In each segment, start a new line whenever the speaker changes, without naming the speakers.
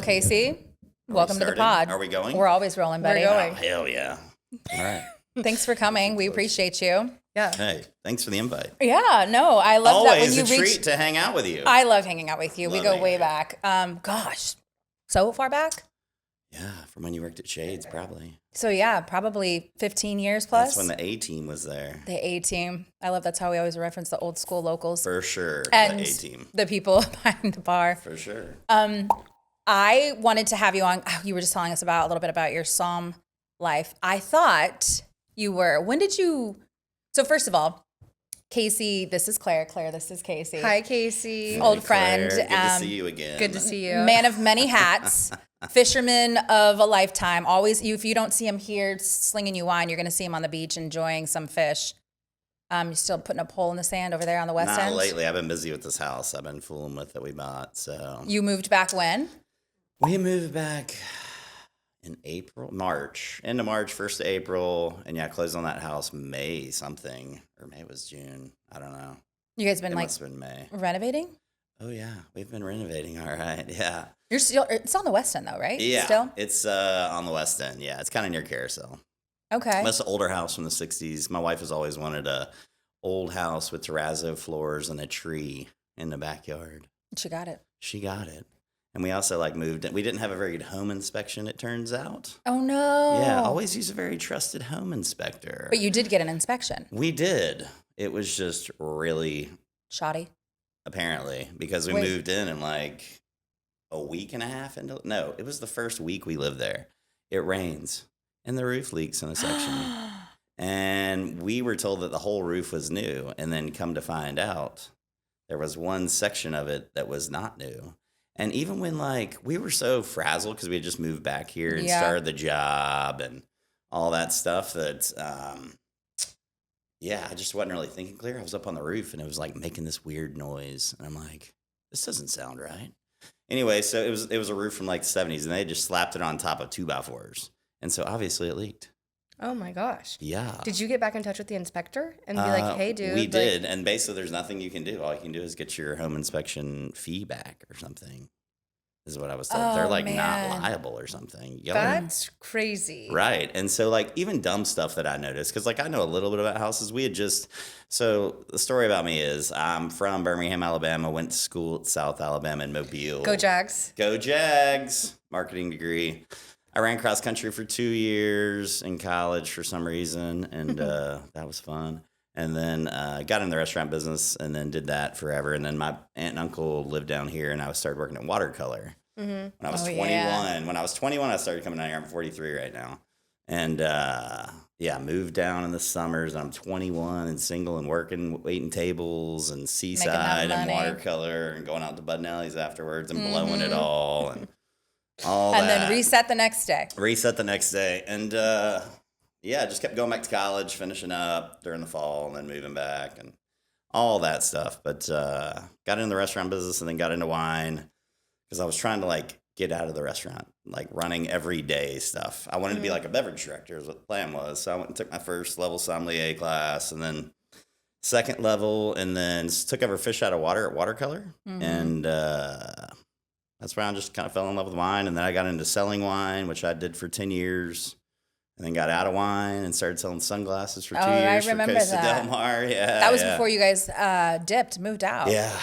Casey, welcome to the pod.
Are we going?
We're always rolling, buddy.
We're going.
Oh, hell yeah. All right.
Thanks for coming. We appreciate you.
Yeah.
Hey, thanks for the invite.
Yeah, no, I love that when
Always
you
a treat to hang out with you.
I love hanging out with you. We
Love
go
hanging
way
out.
back. Gosh, so far back?
Yeah, from when you worked at Shades, probably.
So yeah, probably 15 years plus.
That's when the A-team was there.
The A-team. I love that's how we always reference the old school locals.
For sure.
And
the A-team.
the people behind the bar.
For sure.
I wanted to have you on. You were just telling us about a little bit about your Somm life. I thought you were. When did you? So first of all, Casey, this is Claire. Claire, this is Casey.
Hi, Casey.
Old
Hey,
friend.
Claire, good to see you again.
Good to see you.
Man of many hats, fisherman of a lifetime. Always, if you don't see him here slinging you wine, you're going to see him on the beach enjoying some fish. You're still putting a pole in the sand over there on the west
Not
end?
lately. I've been busy with this house I've been fooling with that we bought. So
You moved back when?
we moved back in March, end of March, 1st of April. And yeah, closed on that house May something. Or May was June. I don't know.
You guys been
It
like
must have been May.
renovating?
Oh, yeah. We've been renovating. All right. Yeah.
You're still, it's on the west end though, right?
Yeah.
Still?
It's on the west end. Yeah. It's kind of near Carousel.
Okay.
That's an older house from the 60s. My wife has always wanted a old house with terrazzo floors and a tree in the backyard.
She got it.
She got it. And we also moved in. We didn't have a very good home inspection, it turns out.
Oh no.
Yeah, always use a very trusted home inspector.
But you did get an inspection.
We did. It was just really,
Shoddy.
apparently, because we
Wait.
moved in a week and a half into. No, it was the first week we lived there. It rains and the roof leaks in a section. And we were told that the whole roof was new. And then come to find out, there was one section of it that was not new. And even when we were so frazzled because we had just moved back here and
Yeah.
started the job and all that stuff that, I just wasn't really thinking clear. I was up on the roof and it was making this weird noise. And I'm like, this doesn't sound right. Anyway, so it was a roof from the 70s and they just slapped it on top of 2x4s. And so obviously it leaked.
Oh my gosh.
Yeah.
Did you get back in touch with the inspector and be like, hey, dude?
We did. And basically there's nothing you can do. All you can do is get your home inspection fee back or something. Is what I was told.
Oh,
They're
man.
not liable or something.
That's crazy.
Right. And so even dumb stuff that I noticed, because I know a little bit about houses. So the story about me is I'm from Birmingham, Alabama, went to school at South Alabama in Mobile.
Go Jags.
Go Jags. Marketing degree. I ran cross country for 2 years in college for some reason. And that was fun. And then got in the restaurant business and then did that forever. And then my aunt and uncle lived down here and I started working in watercolor. When I was 21.
Yeah.
When I was 21, I started coming down here. I'm 43 right now. And moved down in the summers. I'm 21 and single and working, waiting tables and seaside and
money.
watercolor and going out to Bud and Ellie's afterwards and blowing it all and all
And
that.
then reset the next day.
Reset the next day. And just kept going back to college, finishing up during the fall and then moving back and all that stuff. But got into the restaurant business and then got into wine because I was trying to get out of the restaurant, running everyday stuff. I wanted to be a beverage director is what the plan was. So I went and took my first level sommelier class and then second level and then took over fish out of water at watercolor. And that's where I just kind of fell in love with wine. And then I got into selling wine, which I did for 10 years. And then got out of wine and started selling sunglasses for 2 years.
I remember
for Costa
that.
Del Mar. Yeah,
That was before you guys moved out.
Yeah.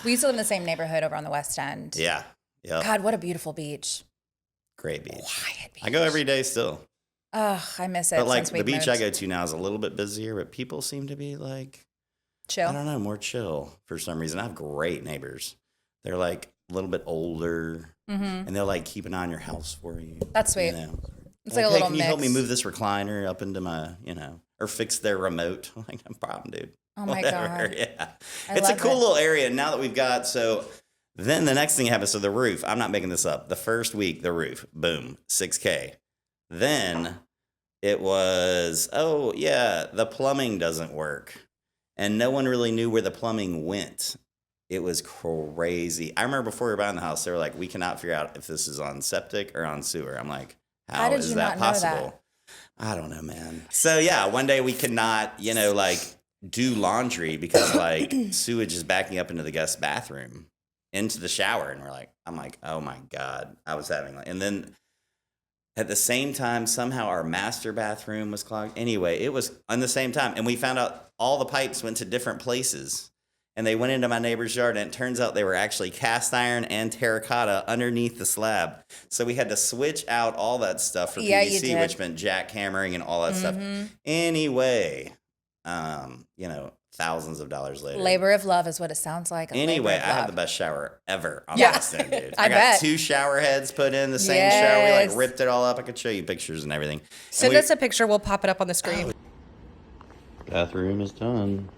We used to live in the same neighborhood over on the west end.
Yeah. Yep.
God, what a beautiful beach.
Great beach.
Quiet beach.
I go every day still.
Oh, I miss it.
But
since
the
we
beach
moved.
I go to now is a little bit busier, but people seem to be
Chill.
I don't know, more chill for some reason. I have great neighbors. They're a little bit older and they'll keep an eye on your house for you.
That's sweet.
You know?
It's
Hey,
a little
can you help me
mix.
move this recliner up into my, or fix their remote? No problem, dude.
Oh my
Whatever.
God.
Yeah.
I
It's a
love
cool
it.
little area. Now that we've got, then the next thing happens. So the roof, I'm not making this up. The first week, the roof, boom, 6K. Then it was, the plumbing doesn't work. And no one really knew where the plumbing went. It was crazy. I remember before we were buying the house, they were like, we cannot figure out if this is on septic or on sewer. I'm like, how
did
is
you
that
not know
possible? I don't know, man. So yeah, one day we could not, do laundry because sewage is backing up into the guest bathroom. into the shower, and I'm like, oh my God, I was having and then at the same time, somehow our master bathroom was clogged. Anyway, it was on the same time, and we found out all the pipes went to different places. And they went into my neighbor's yard, and it turns out they were actually cast iron and terracotta underneath the slab. So we had to switch out all that stuff for PVC, which meant jackhammering and all that stuff. Anyway, thousands of dollars later.
Labor of love is what it sounds like.
Anyway, I have the best shower ever on the West End, dude. I got
bet.
2 shower heads put in the same shower. We ripped it all up. I could show you pictures and everything.
Send us a picture. We'll pop it up on the screen.
Bathroom is done.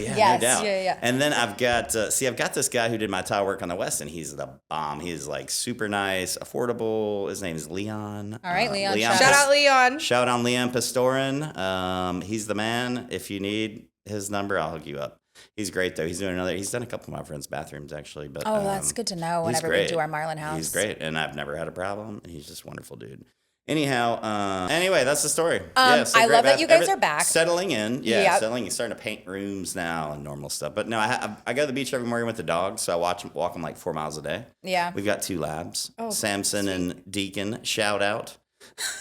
Yeah, no doubt.
Yeah.
And then I've got this guy who did my tile work on the West End. He's the bomb. He's like super nice, affordable. His name is Leon.
All right, Leon.
Shout out Leon.
Shout out Leon Pastorin. He's the man. If you need his number, I'll hook you up. He's great though. He's done a couple of my friends' bathrooms actually. But
that's good to know. Whenever we do our Marlin house,
he's great, and I've never had a problem. He's just a wonderful dude. Anyhow, anyway, that's the story.
I love that you guys are back.
Settling in. Yeah, settling. Starting to paint rooms now and normal stuff. But no, I go to the beach every morning with the dogs, so I walk them like 4 miles a day.
Yeah.
We've got 2 labs. Oh, Samson and Deacon. Shout out.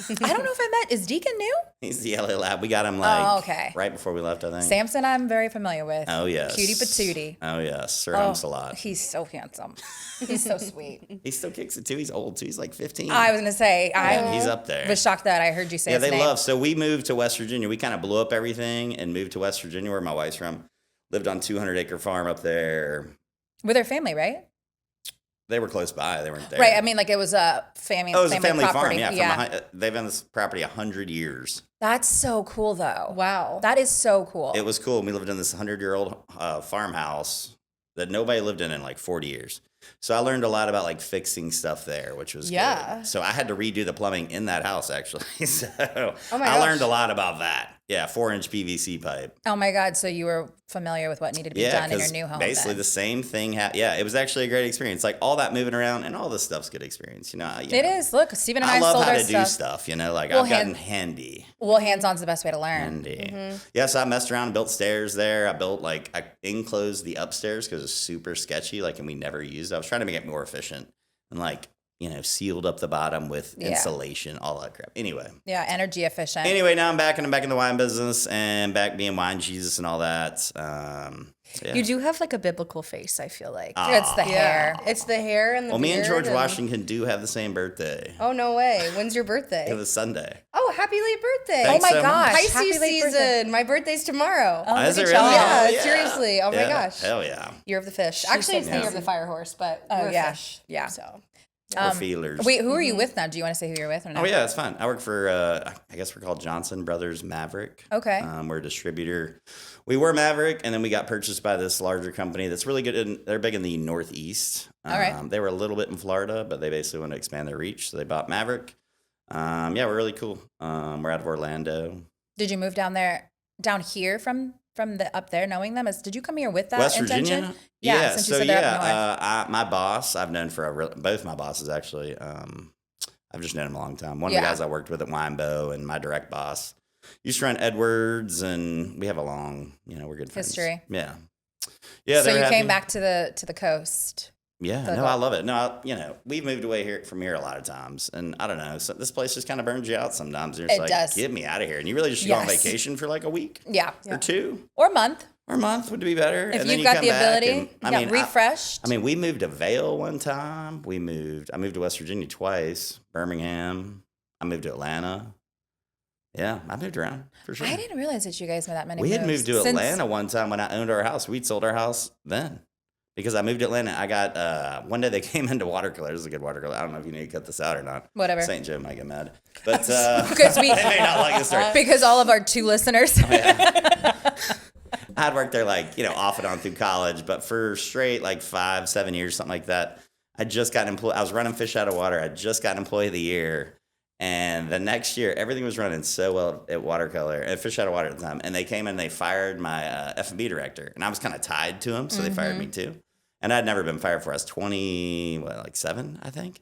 I don't know if I met. Is Deacon new?
He's the LA lab. We got him right before we left, I think.
Samson, I'm very familiar with.
Oh, yes.
Cutie patootie.
Oh, yes. Sir Humsalot.
He's so handsome. He's so sweet.
He still kicks it, too. He's old, too. He's like 15.
I was going to say.
He's up there.
I was shocked that I heard you say his name.
Love. So we moved to West Virginia. We kind of blew up everything and moved to West Virginia, where my wife's from. Lived on 200-acre farm up there.
With her family, right?
They were close by. They weren't there.
Right. I mean, like it was a family.
Oh, it was a family
property.
farm. Yeah. They've owned this property 100 years.
That's so cool, though.
Wow.
That is so cool.
It was cool. We lived in this 100-year-old farmhouse that nobody lived in like 40 years. So I learned a lot about like fixing stuff there, which was good. So I had to redo the plumbing in that house actually. So I learned a lot about that. Yeah, 4-inch PVC pipe.
Oh my God! So you were familiar with what needed to be done in your new home?
Basically, the same thing. It was actually a great experience. Like all that moving around and all this stuff's good experience.
It is. Look, Steven and I
love
sold
how
our
to do stuff. Like I've gotten handy.
Well, hands-on's the best way to learn.
Handy. Yeah, so I messed around and built stairs there. I enclosed the upstairs because it was super sketchy. And we never used it. I was trying to make it more efficient and sealed up the bottom with insulation, all that crap. Anyway.
Yeah, energy efficient.
Anyway, now I'm back in the wine business and back being wine Jesus and all that.
You do have like a biblical face, I feel like.
It's the hair.
It's the hair and the beard.
Me and George Washington do have the same birthday.
Oh, no way. When's your birthday?
It was Sunday.
Oh, happy late birthday.
Thanks
oh my gosh.
Pisces
happy late
season.
Birthday.
My birthday's tomorrow.
Oh, is it really?
Yeah, seriously. Oh my gosh.
Hell yeah.
Year of the fish. Actually, it's the year of the fire horse, but we're a fish.
Yeah.
So.
We're feelers.
Wait, who are you with now? Do you want to say who you're with or not?
Oh, yeah, it's fine. I work for, I guess we're called Johnson Brothers Maverick.
Okay.
We're a distributor. We were Maverick, and then we got purchased by this larger company that's really good. They're big in the Northeast.
All right.
They were a little bit in Florida, but they basically want to expand their reach, so they bought Maverick. We're really cool. We're out of Orlando.
Did you move down here from the up there, knowing them? Did you come here with that
West
intention?
Virginia?
Yeah. Since you said they're up north.
My boss, I've known for both my bosses actually. I've just known them a long time. One of the guys I worked with at Winebow and my direct boss used to run Edwards, and we have a long, we're good friends.
History.
Yeah.
So you came back to the coast.
Yeah, I love it. No, we've moved away from here a lot of times, and I don't know. So this place just kind of burns you out sometimes. You're just get me out of here, and you really just go on vacation for like a week,
or
2,
or a month.
Or a month would be better.
If
and
you've got the ability, refreshed.
We moved to Vail one time. I moved to West Virginia twice. Birmingham. I moved to Atlanta. Yeah, I moved around for sure.
I didn't realize that you guys made that many
We
moves.
had moved to Atlanta one time when I owned our house. We'd sold our house then. Because I moved to Atlanta, I got, one day they came into watercolor. This is a good watercolor. I don't know if you need to cut this out or not.
Whatever.
St. Joe might get mad. But
they
may not like this story.
Because all of our 2 listeners.
I'd worked there off and on through college, but for straight 5-7 years, something like that. I just got employed. I was running fish out of water. I just got employee of the year. And the next year, everything was running so well at watercolor, at Fish Out of Water at the time. And they came and they fired my F&B director. And I was kind of tied to him, so they fired me too. And I'd never been fired before. I was 27, I think.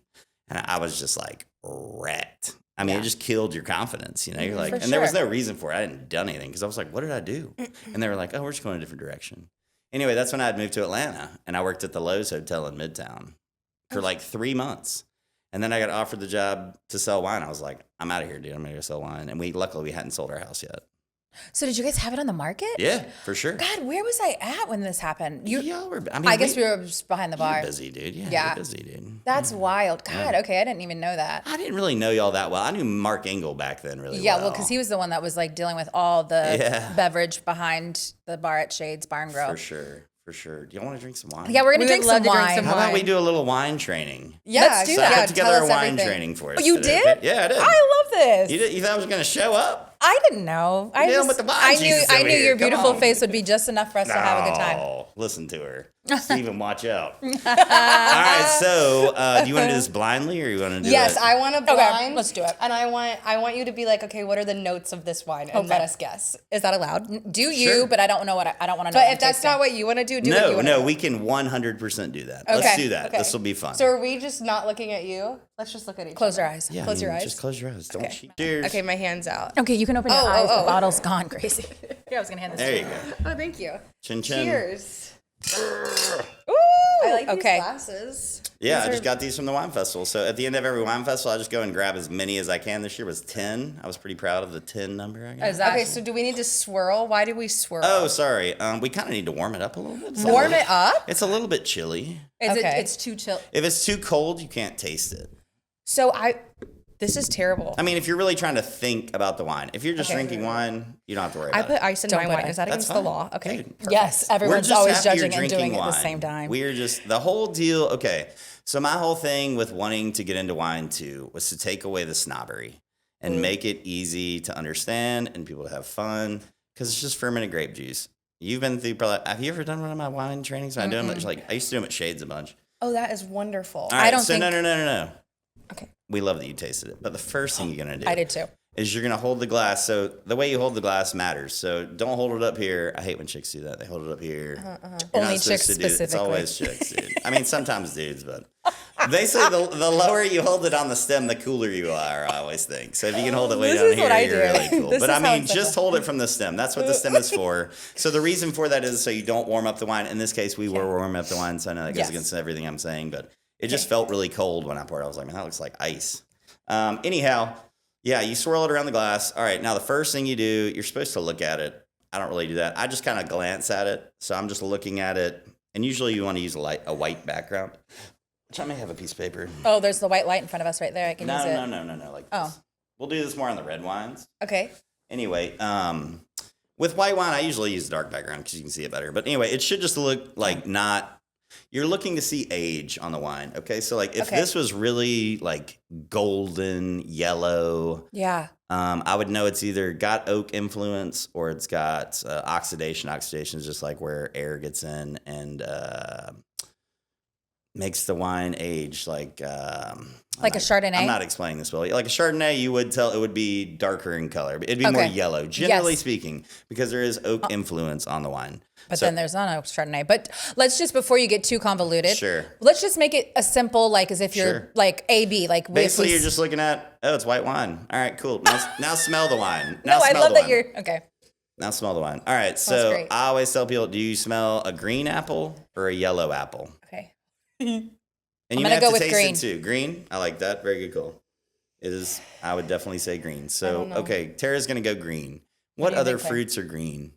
And I was just like wrecked. I mean, it just killed your confidence, You're like,
For
and there was
sure.
no reason for it. I hadn't done anything because I was like, what did I do? And they were like, oh, we're just going a different direction. Anyway, that's when I had moved to Atlanta, and I worked at the Lowe's Hotel in Midtown for like 3 months. And then I got offered the job to sell wine. I was like, I'm out of here, dude. I'm going to go sell wine. And luckily we hadn't sold our house yet.
So did you guys have it on the market?
Yeah, for sure.
God, where was I at when this happened?
Y'all were, I mean,
I guess we were just behind the bar.
You're busy, dude. Yeah,
Yeah.
you're busy, dude.
That's wild. God,
Yeah.
okay, I didn't even know that.
I didn't really know y'all that well. I knew Mark Engel back then really
Yeah,
well.
well, because he was the one that was like dealing with all the
Yeah.
beverage behind the bar at Shades Bar and Grill.
For sure. For sure. Do y'all want to drink some wine?
Yeah, we're gonna
We
drink
would love
some
to drink
wine.
some
How about we
wine.
do a little wine training?
Yeah,
Let's do
So I
that.
put together
tell
a
us
wine
everything.
training for us.
Oh, you
today,
did?
okay? Yeah, I did.
I love this.
You thought I was going to show up?
I didn't know. I
Dealing
just,
with the wine
I knew,
Jesus
I
over
knew
here.
your
Come
beautiful
on.
face would be just enough for us to have a good time.
Oh, listen to her. Steven, watch out. All right, so do you want to do this blindly or you want to do
Yes,
it?
I want to blind.
let's do it.
And I want you to be like, okay, what are the notes of this wine? And let us guess. Is that allowed?
Do you?
Sure.
But I don't know I don't want to know.
But
what
if
I'm
that's
tasting.
not what you want to do, what you
No,
want
no,
to do.
we can 100% do that.
Okay,
Let's do that.
okay.
This will be fun.
So are we just not looking at you? Let's just look at each
Close
other.
your eyes.
Yeah,
Close your eyes.
Just close your eyes. Don't
Okay.
cheat. Cheers.
Okay, my hand's out.
Okay, you can open your
Oh,
eyes.
oh,
The
oh.
bottle's gone, Gracie. Here, I was gonna hand this
There
to
you go.
Oh, thank you.
Chin chin.
Cheers.
Ooh,
I like these
okay.
glasses.
Yeah,
These
I just
are-
got these from the wine festival. So at the end of every wine festival, I just go and grab as many as I can. This year was 10. I was pretty proud of the 10 number I got.
Is that
Okay, so do we need to swirl? Why do we swirl?
Oh, sorry. We kind of need to warm it up a little bit. It's a
Warm
little-
it up?
It's a little bit chilly.
Is
Okay.
it's too chill.
If it's too cold, you can't taste it.
So this is terrible.
I mean, if you're really trying to think about the wine, if you're just
Okay.
drinking wine, you don't have to worry
I
about
put
it.
ice in
Don't
my
put
wine.
it.
Is that
That's
against the
fine.
law? Okay.
Dude.
Yes,
We're
everyone's
just
always
happy you're
judging and
drinking
doing it at the
wine.
same time.
We're just, the whole deal, okay. So my whole thing with wanting to get into wine too was to take away the snobbery and make it easy to understand and people to have fun because it's just fermented grape juice. You've been through probably, have you ever done one of my wine trainings? I do them I used to do them at Shades a bunch.
Oh, that is wonderful.
All right,
don't
so
think-
no.
Okay.
We love that you tasted it. But the first thing you're going to do
I did too.
is you're going to hold the glass. So the way you hold the glass matters. So don't hold it up here. I hate when chicks do that. They hold it up here. You're
Only
not supposed
chicks
to do it. It's
specifically.
always chicks, dude. I mean, sometimes dudes, but they say the lower you hold it on the stem, the cooler you are, I always think. So if you can hold it way
This
down
is
here,
what I
you're
do.
really cool.
This
But
is
I
how
mean,
it's
just
done.
hold it from the stem. That's what the stem is for. So the reason for that is so you don't warm up the wine. In this case, we were warming up the wine, so I know that goes
Yes.
against everything I'm saying, but it just felt really cold when I poured it. I was like, man, that looks like ice. Anyhow, yeah, you swirl it around the glass. All right, now the first thing you do, you're supposed to look at it. I don't really do that. I just kind of glance at it. So I'm just looking at it. And usually you want to use a white background, which I may have a piece of paper.
Oh, there's the white light in front of us right there. I can use it.
No. Like
Oh.
this. We'll do this more on the red wines.
Okay.
Anyway, with white wine, I usually use dark background because you can see it better. But anyway, it should just look like not. You're looking to see age on the wine. Okay, so like if
Okay.
this was really like golden yellow,
Yeah.
I would know it's either got oak influence or it's got oxidation. Oxidation is just like where air gets in and makes the wine age like
a Chardonnay?
I'm not explaining this well. Like a Chardonnay, you would tell it would be darker in color. It'd be more
Okay.
yellow, generally
Yes.
speaking, because there is oak influence on the wine.
But
So-
then there's not a Chardonnay. But let's just, before you get too convoluted,
Sure.
let's just make it a simple, like as if you're
Sure.
like A-B. Like
Basically, you're just looking at, oh, it's white wine. All right, cool. Now smell the wine.
No,
Now
I
smell
love
the
that
wine.
you're, okay.
Now smell the wine. All right, so
great.
I always tell people, do you smell a green apple or a yellow apple?
Okay.
And you
gonna
may have
go
to
with
taste
green.
it too. Green, I like that. Very good call. It is. I would definitely say green. So okay, Tara's gonna go green. What
do you
other
think, Claire?
fruits are green?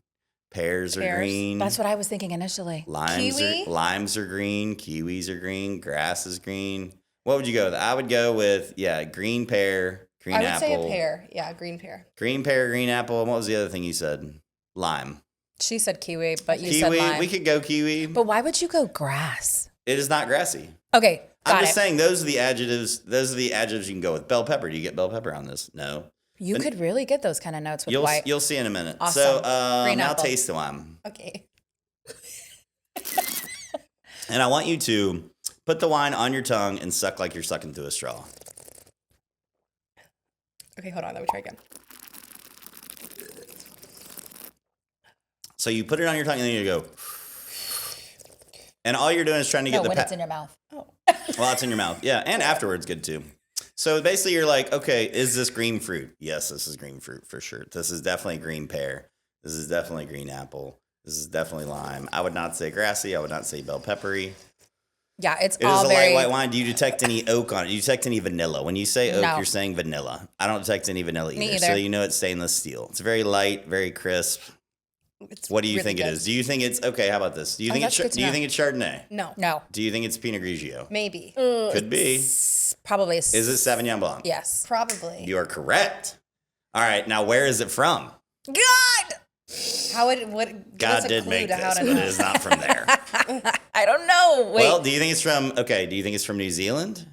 Pears are
Pears.
green.
That's what I was thinking initially.
Kiwi?
Limes are green. Kiwis are green. Grass is green. What would you go with? I would go with green pear, green
I would
apple.
say a pear. Yeah, green pear.
Green pear, green apple. And what was the other thing you said? Lime.
She said kiwi, but you said
Kiwi.
lime.
We could go kiwi.
But why would you go grass?
It is not grassy.
Okay, got
I'm just
it.
saying those are the adjectives. Those are the adjectives you can go with. Bell pepper. Do you get bell pepper on this? No.
You could really get those kind of notes with
You'll
white.
you'll see in a minute.
Awesome.
So
Green
now
apple.
taste the wine,
Okay.
and I want you to put the wine on your tongue and suck like you're sucking through a straw.
Okay, hold on. Let me try again.
So you put it on your tongue and then you go, and all you're doing is trying to get
no,
the
when it's in your mouth.
Oh.
While it's in your mouth. Yeah, and afterwards good too. So basically you're like, okay, is this green fruit? Yes, this is green fruit for sure. This is definitely green pear. This is definitely green apple. This is definitely lime. I would not say grassy. I would not say bell peppery.
Yeah, it's
It
all
is a
very...
light white wine. Do you detect any oak on it? Do you detect any vanilla? When you say oak,
No.
you're saying vanilla. I don't detect any vanilla either.
Me either.
So you know it's stainless steel. It's very light, very crisp.
It's
What do you
really
think
good.
it is? Do you think it's okay? How about this? Do you think
that's good to
do you
know.
think it's Chardonnay?
No.
No.
Do you think it's Pinot Grigio?
Maybe.
Could be.
Probably...
Is it Sauvignon Blanc?
Yes.
Probably.
You are correct. All right, now where is it from?
God!
How would what? Give us
God
a
did
clue
make
to
this,
how
but
to
it
know.
is not from there.
I don't know. Wait.
Well, do you think it's from? Okay, do you think it's from New Zealand?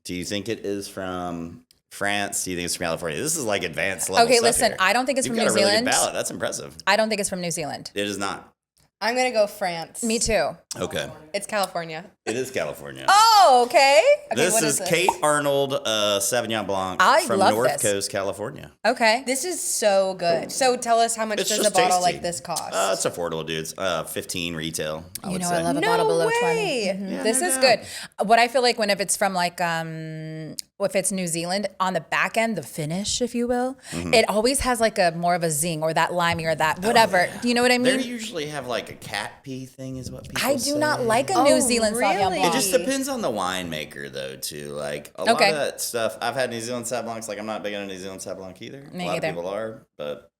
Do you think it is from France? Do you think it's from California? This is like advanced level.
Okay,
stuff
listen,
here.
I don't think it's
You've
from
got
New
a really
Zealand.
good ballot. That's impressive.
I don't think it's from New Zealand.
It is not.
I'm gonna go France.
Me too.
Okay,
It's California.
it is California.
Oh, okay.
this
what
is
is this?
Kate Arnold Sauvignon Blanc
I
from
love
North
this.
Coast, California.
Okay.
This is so good. So tell us how much
It's
does a
just
bottle
tasty.
like this cost?
It's affordable, dude. It's 15 retail. I
You
would
know,
say.
I love a
No
bottle below
way.
20.
Yeah,
This
no
is
doubt.
good. What I feel like if it's from like, if it's New Zealand, on the back end, the finish, if you will, it always has like a more of a zing or that limey or that whatever. Do you know what I
They
mean?
usually have like a cat pee thing, is what people
I do
say.
not like a
Oh,
New Zealand Sauvignon
really?
Blanc.
It just depends on the winemaker, though, too. Like, a lot
Okay.
of that stuff, I've had New Zealand Sauv Blancs. Like, I'm not big on New Zealand Sauv Blanc either.
Me
a lot
either.
of people are, but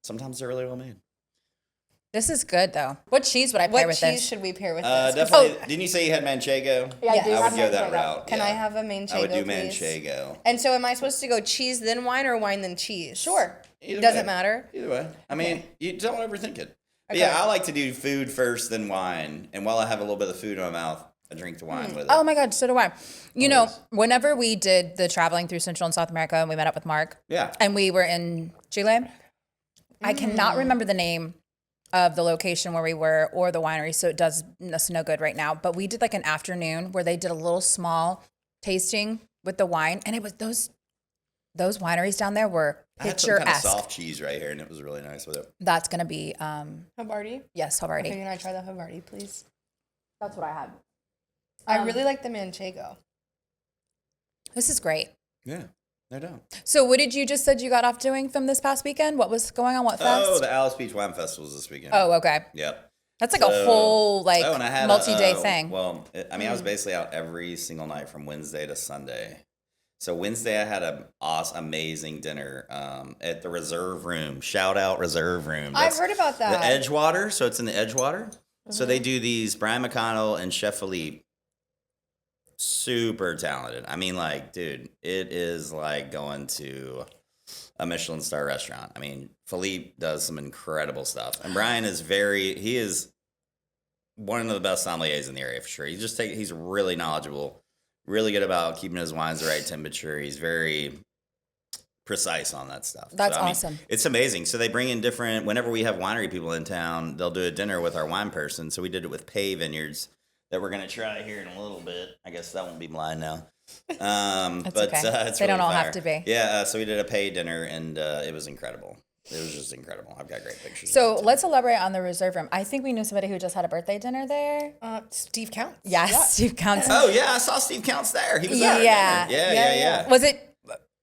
sometimes they're really well made.
This is good though. What cheese would I pair
what
with
cheese
this?
should we pair with this?
Definitely. Didn't you say you had Manchego?
Yeah, I do
I
have
would go that
Manchego.
route.
Can
yeah.
I have a Manchego,
I would do
please?
Manchego.
And so am I supposed to go cheese then wine or wine then cheese?
Sure.
Either
Doesn't
way.
matter?
Either way. I mean, you don't overthink it. But
Okay.
yeah, I like to do food first, then wine. And while I have a little bit of food in my mouth, I drink the wine with it.
Oh my God, so do I. You know,
Always.
whenever we did the traveling through Central and South America and we met up with Mark
Yeah.
and we were in Chile, I cannot remember the name of the location where we were or the winery, so it does us no good right now. But we did like an afternoon where they did a little small tasting with the wine, and it was those wineries down there were
I had some kind of
picturesque.
soft cheese right here, and it was really nice with it.
That's gonna be
Havarti?
yes,
Okay,
Havarti.
can I try the Havarti, please?
That's what I had.
I really like the Manchego.
This is great.
Yeah, no doubt.
So, what did you just said you got off doing from this past weekend? What was going on? What fest?
Oh, the Alice Beach Wine Festival was this weekend.
Oh, okay.
Yep.
That's like a whole like
and I had
multi-day thing.
Well, I was basically out every single night from Wednesday to Sunday. So Wednesday I had an amazing dinner at the Reserve Room. Shout out Reserve Room.
I've heard about that.
The Edgewater. So it's in the Edgewater. So they do these Brian McConnell and Chef Philippe. Super talented. I mean, like, dude, it is like going to a Michelin star restaurant. I mean, Philippe does some incredible stuff. And Brian is he is one of the best sommeliers in the area for sure. He's really knowledgeable, really good about keeping his wines the right temperature. He's very precise on that stuff.
That's
I mean,
awesome.
it's amazing. So they bring in whenever we have winery people in town, they'll do a dinner with our wine person. So we did it with Pay Vineyards that we're going to try here in a little bit. I guess that won't be blind now.
It's
But
okay.
it's
They don't
really
all have
fire.
to be.
Yeah, so we did a Pay dinner, and it was incredible. It was just incredible. I've got great pictures.
So
of it, too.
let's elaborate on the Reserve Room. I think we knew somebody who just had a birthday dinner there.
Steve Counts.
Yes,
Yeah.
Steve Counts.
Oh yeah, I saw Steve Counts there. He was there.
Yeah.
Yeah.
Was it?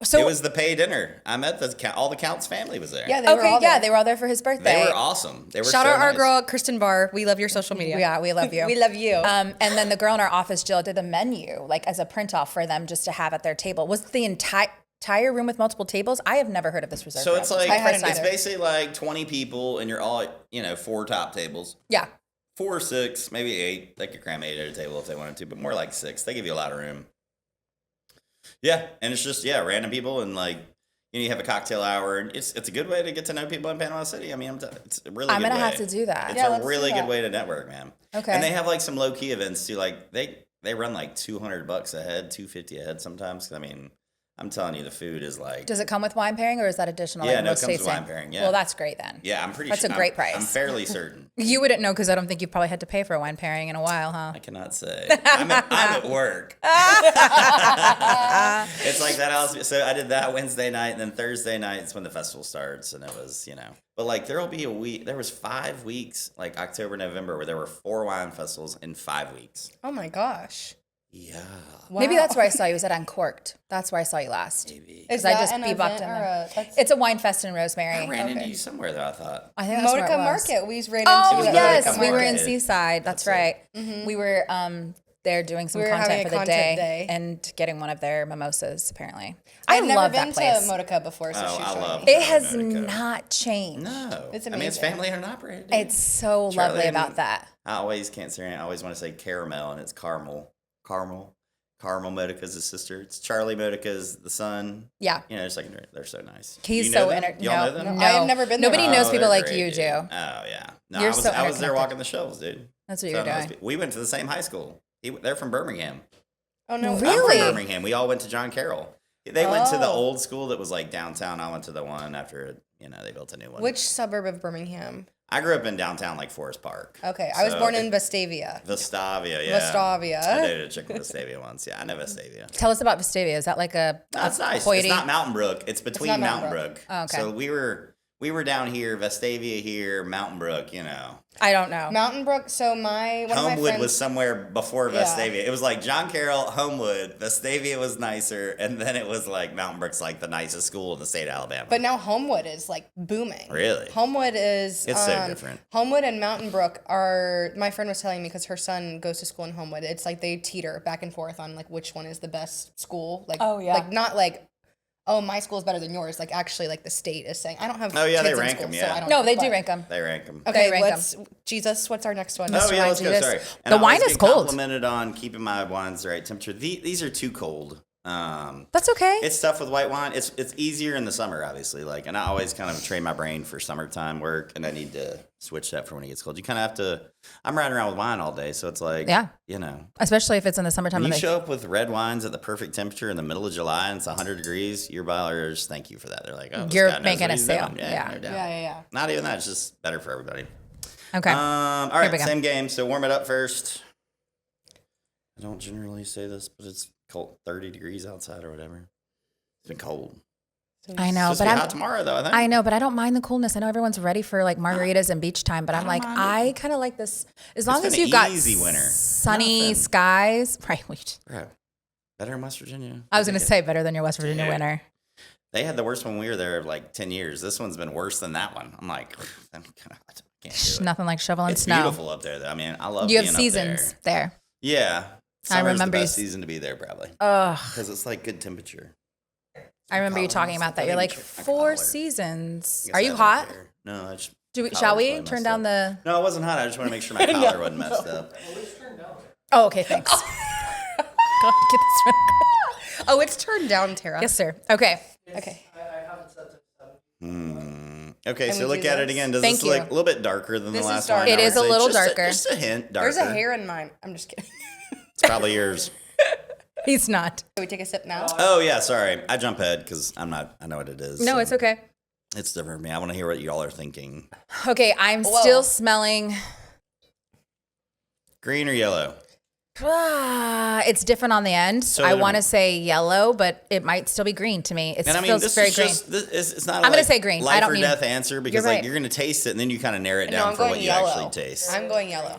So
It was the Pay dinner. I met all the Counts family was there.
Yeah, they were all there.
they were all there for his birthday.
they were awesome. They were
Shout
so
out our
nice.
girl, Kristen Barr. We love your social media.
Yeah, we love you.
We love you.
And then the girl in our office, Jill, did the menu like as a print off for them just to have at their table. Was the entire room with multiple tables? I have never heard of this Reserve
So
Room.
it's like
I hadn't
it's
either.
basically like 20 people, and you're all 4 top tables.
yeah.
4 or 6, maybe 8. They could cram 8 at a table if they wanted to, but more like 6. They give you a lot of room. Yeah, and it's just random people, and like you have a cocktail hour, and it's a good way to get to know people in Panama City. I mean, it's a really.
I'm
good
gonna
way.
have to do that.
It's
Yeah,
a
let's do
really
that.
good way to network, man.
Okay.
And they have like some low key events too. Like they run like $200 a head, $250 a head sometimes. I mean, I'm telling you, the food is like.
Does it come with wine pairing or is that additional?
Yeah,
like
no, it
most
comes with
tasting?
wine pairing, yeah.
Well, that's great then.
Yeah, I'm pretty.
That's
sure.
a great
I'm
price.
fairly certain.
You wouldn't know because I don't think you've probably had to pay for a wine pairing in a while, huh?
I cannot say. I'm at work. It's like that. So I did that Wednesday night, and then Thursday night is when the festival starts, and it was, But like there'll be a week. There was 5 weeks, like October, November, where there were 4 wine festivals in 5 weeks.
Oh my gosh.
Yeah.
Maybe
Wow.
that's where I saw you. Was at Uncorked. That's where I saw you last.
Maybe.
Is
I
that
just
an
bebopped
event
in
or
there.
that's
It's a wine fest in Rosemary.
I ran into you somewhere, though, I thought.
I think that's where it
Modica
was.
Market? We ran
Oh
into
yes,
Modica
we were in
Market.
Seaside. That's
That's
right. We were there doing some
We were having
content
a
for the
content
day
day.
and getting one of their mimosas. Apparently,
I've never
love
been
that place.
to Modica before, so
Oh,
she's
I
showing
love
me.
It has
Modica.
not changed.
No.
It's
I mean, it's
amazing.
family owned and operated.
It's so
Charlie
lovely
and-
about that.
I always can't say it. I always want to say caramel, and it's caramel. Caramel Modica's his sister. It's Charlie Modica's the son.
Yeah.
You know, it's like they're so nice.
He's
You know
so
them? Y'all know
no,
them?
no.
I've never been there.
Nobody knows
Oh,
people
they're
like
great,
you
dude.
do.
Oh yeah. No,
You're
I was
so
there
interconnected.
walking the shelves, dude.
That's what
So
you're
I know
doing.
we went to the same high school. They're from Birmingham.
Oh no,
Really?
I'm from Birmingham. We all went to John Carroll. They went to the
Oh.
old school that was like downtown. I went to the one after they built a new one.
Which suburb of Birmingham?
I grew up in downtown, like Forest Park.
Okay, I was
So
born in Vestavia.
Vestavia, yeah.
Vestavia.
I dated a chick in Vestavia once. Yeah, I know Vestavia.
Tell us about Vestavia. Is that like a
That's nice.
hoity?
It's not Mountain Brook. It's between
not
Mountain
Mountain
Brook.
Oh, okay.
So we were down here, Vestavia here, Mountain Brook.
I don't know.
Mountain Brook. So one of my
Homewood
friends
was somewhere before
Yeah.
Vestavia. It was like John Carroll, Homewood, Vestavia was nicer, and then it was like Mountain Brook's like the nicest school in the state of Alabama.
But now Homewood is like booming.
Really?
Homewood is.
It's so different.
Homewood and Mountain Brook are. My friend was telling me because her son goes to school in Homewood. It's like they teeter back and forth on like which one is the best school. Like,
Oh, yeah.
Like not like, oh, my school is better than yours. Like actually, like the state is saying. I don't have.
Oh, yeah, they
kids in
rank
school,
'em,
so
yeah.
I don't
No,
know,
they do
but-
rank them.
They rank them.
Okay,
They rank 'em.
Jesus, what's our next one?
Oh, yeah, let's go.
Jesus.
Sorry.
The
I
wine
always
is
get
cold.
Complimented on keeping my wines the right temperature. These are too cold.
That's okay.
It's tough with white wine. It's easier in the summer, obviously. Like, and I always kind of train my brain for summertime work, and I need to switch that for when it gets cold. You kind of have to. I'm riding around with wine all day, so it's like,
Yeah.
Especially
if it's in the summertime.
when you
and they-
show up with red wines at the perfect temperature in the middle of July and it's 100 degrees, your buyers thank you for that. They're like, oh, this
You're
guy knows
making
what
a
he's
sale.
doing.
Yeah.
No doubt.
Yeah.
Not even that. It's just better for everybody.
Okay.
All
Here we
right,
go.
same game. So warm it up first. I don't generally say this, but it's cold, 30 degrees outside or whatever. It's been cold.
I know,
It's supposed
but
to be
I'm.
hot tomorrow, though, I think.
I know, but I don't mind the coolness. I know everyone's ready for like margaritas and beach time, but I'm
don't
like,
mind it.
I kind of like this. As long
been
as
an
you've got
easy winter.
sunny
Nothing.
skies, right?
Bro, better in West Virginia.
I was gonna say better than your West Virginia
Yeah.
winter.
They had the worst one when we were there like 10 years. This one's been worse than that one. I'm like, I can't do it.
Nothing like shoveling
It's
snow.
beautiful up there, though. I mean, I love
You
being
have
up
seasons there.
Yeah.
I
Summer's
remember
the
you
best
s-
season to be there, probably.
Ugh.
Because it's like good temperature.
I remember you talking
Collars,
about that.
I
You're like
think it's my
4
collar.
seasons.
I guess
Are
I
you
don't
hot?
care. No, I just.
Shall
collar's
we
really
turn
messed
down
up.
the?
No, it wasn't hot. I just want to make sure my collar wasn't messed up.
Oh, okay. Thanks. God, get this one.
Oh, it's turned down, Tara.
Yes, sir. Okay.
Okay.
Okay,
Can
so
we
look
do
at it
this?
again. Does
Thank
this look
you.
a little bit darker than
This
the
is
last
dark.
one?
It
I
is
would
a
say
little
just
darker.
just a hint darker.
There's a hair in mine. I'm just kidding.
It's probably yours.
He's not.
Can we take a sip now?
Oh yeah, sorry. I jump ahead because I'm not. I know what it is.
No,
so
it's okay.
It's different for me. I want to hear what y'all are thinking.
Okay, I'm
Whoa.
still smelling.
Green or yellow?
It's different on the end.
So
I
it'll-
want to say yellow, but it might still be green to me. It
And I mean,
feels
this
very
is
green.
just. It's not.
I'm gonna say green.
Life
I don't
or
need-
death answer because
You're
like
right.
you're gonna taste it and then you kind of narrow it
No,
down
I'm
for what
going
you
yellow.
actually taste.
I'm going yellow.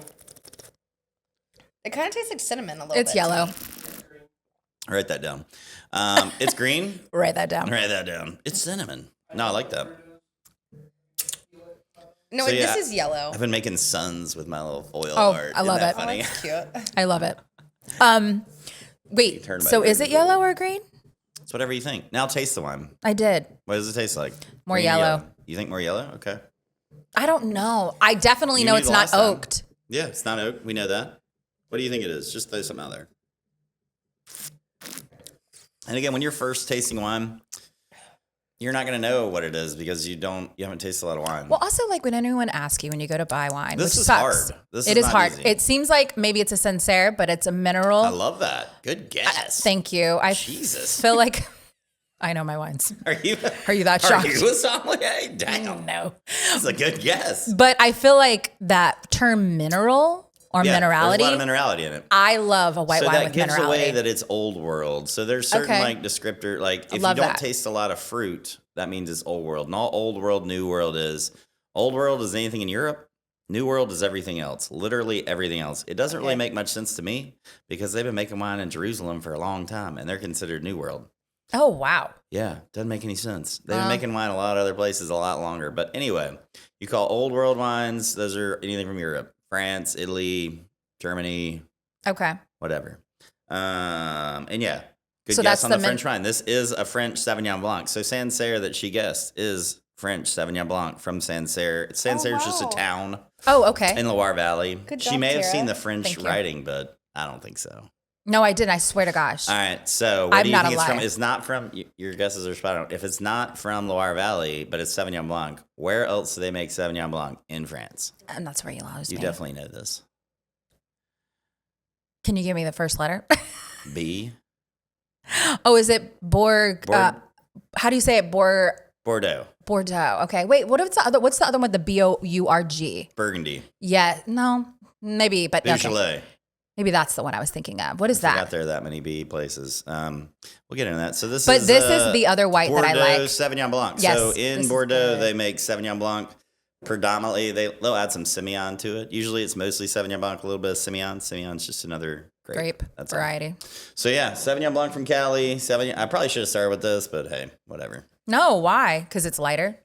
It kind of tastes like cinnamon a little
It's
bit. to
yellow.
me.
Write that down. It's green.
Write that down.
Write that down. It's cinnamon. No, I like that.
No,
So,
this
yeah,
is yellow.
I've been making suns with my little foil
Oh,
art.
I love
Isn't that
it.
Funny?
That's cute.
I love it. Wait.
Turn my
So is
nose
it yellow or green?
It's whatever you think. Now taste the wine.
I did.
What does it taste like?
More
Green or
yellow.
You think more yellow? Okay.
I don't know. I definitely
You
know
knew
it's
the
not
last time.
oaked.
Yeah, it's not oak. We know that. What do you think it is? Just throw something out there. And again, when you're first tasting wine, you're not going to know what it is because you haven't tasted a lot of wine.
Well, also like when anyone asks you when you go to buy wine,
This
which
is
sucks.
hard. This
It
is
is
not
hard.
easy.
It seems like maybe it's a Sancerre, but it's a mineral.
I love that. Good guess.
Thank you. I
Jesus.
feel like I know my wines.
Are you
that
Are
shocked?
you a sommelier? Damn.
No.
That's a good guess.
But I feel like that term mineral or
Yeah,
minerality,
there's a lot of minerality in it.
I love a white
So
wine
that
with
gives
minerality.
away that it's old world. So there's certain
Okay.
like descriptor, like if you
love
don't
that.
taste a lot of fruit, that means it's old world. And all old world, new world is anything in Europe, New World is everything else, literally everything else. It doesn't really
Okay.
make much sense to me because they've been making wine in Jerusalem for a long time, and they're considered New World.
Oh, wow.
Yeah, doesn't make any sense. They've been making wine a lot of other places a lot longer. But anyway, you call Old World wines, those are anything from Europe, France, Italy, Germany,
Okay.
whatever. And yeah, good
So
guess
that's
on
the
the French wine. This is a French Sauvignon Blanc. So Sancerre that she guessed is French Sauvignon Blanc from Sancerre. Sancerre is just a
wow.
town
Oh, okay.
in Loire Valley.
Good
She
job,
may have
Tara.
seen the French
Thank you.
writing, but I don't think so.
No, I didn't. I swear to gosh.
All right, so where
I'm
do you
not
think
a
it's from?
liar.
It's not from. Your guesses are spot on. If it's not from Loire Valley, but it's Sauvignon Blanc, where else do they make Sauvignon Blanc in France?
And that's where you lost
You
me.
definitely know this.
Can you give me the first letter?
B.
Oh, is it Borg? How do you say it?
Bordeaux,
Bordeaux. Okay. Wait, what's the other one with the BOURG?
Burgundy,
Yeah. No. Maybe, but okay.
Beaujolais.
Maybe that's the one I was thinking of. What is
Got
that?
there that many B places. We'll get into that. So this
But
is
this is the other white that I
Bordeaux
like.
Sauvignon Blanc.
Yes,
So
this
in
is
Bordeaux,
good.
they make Sauvignon Blanc. Predominantly, they'll add some Semillon to it. Usually, it's mostly Sauvignon Blanc, a little bit of Semillon. Semillon's just another
Grape
That's all.
variety.
So yeah, Sauvignon Blanc from Cali. Sauvignon. I probably should have started with this, but hey, whatever.
No, why? Because it's lighter.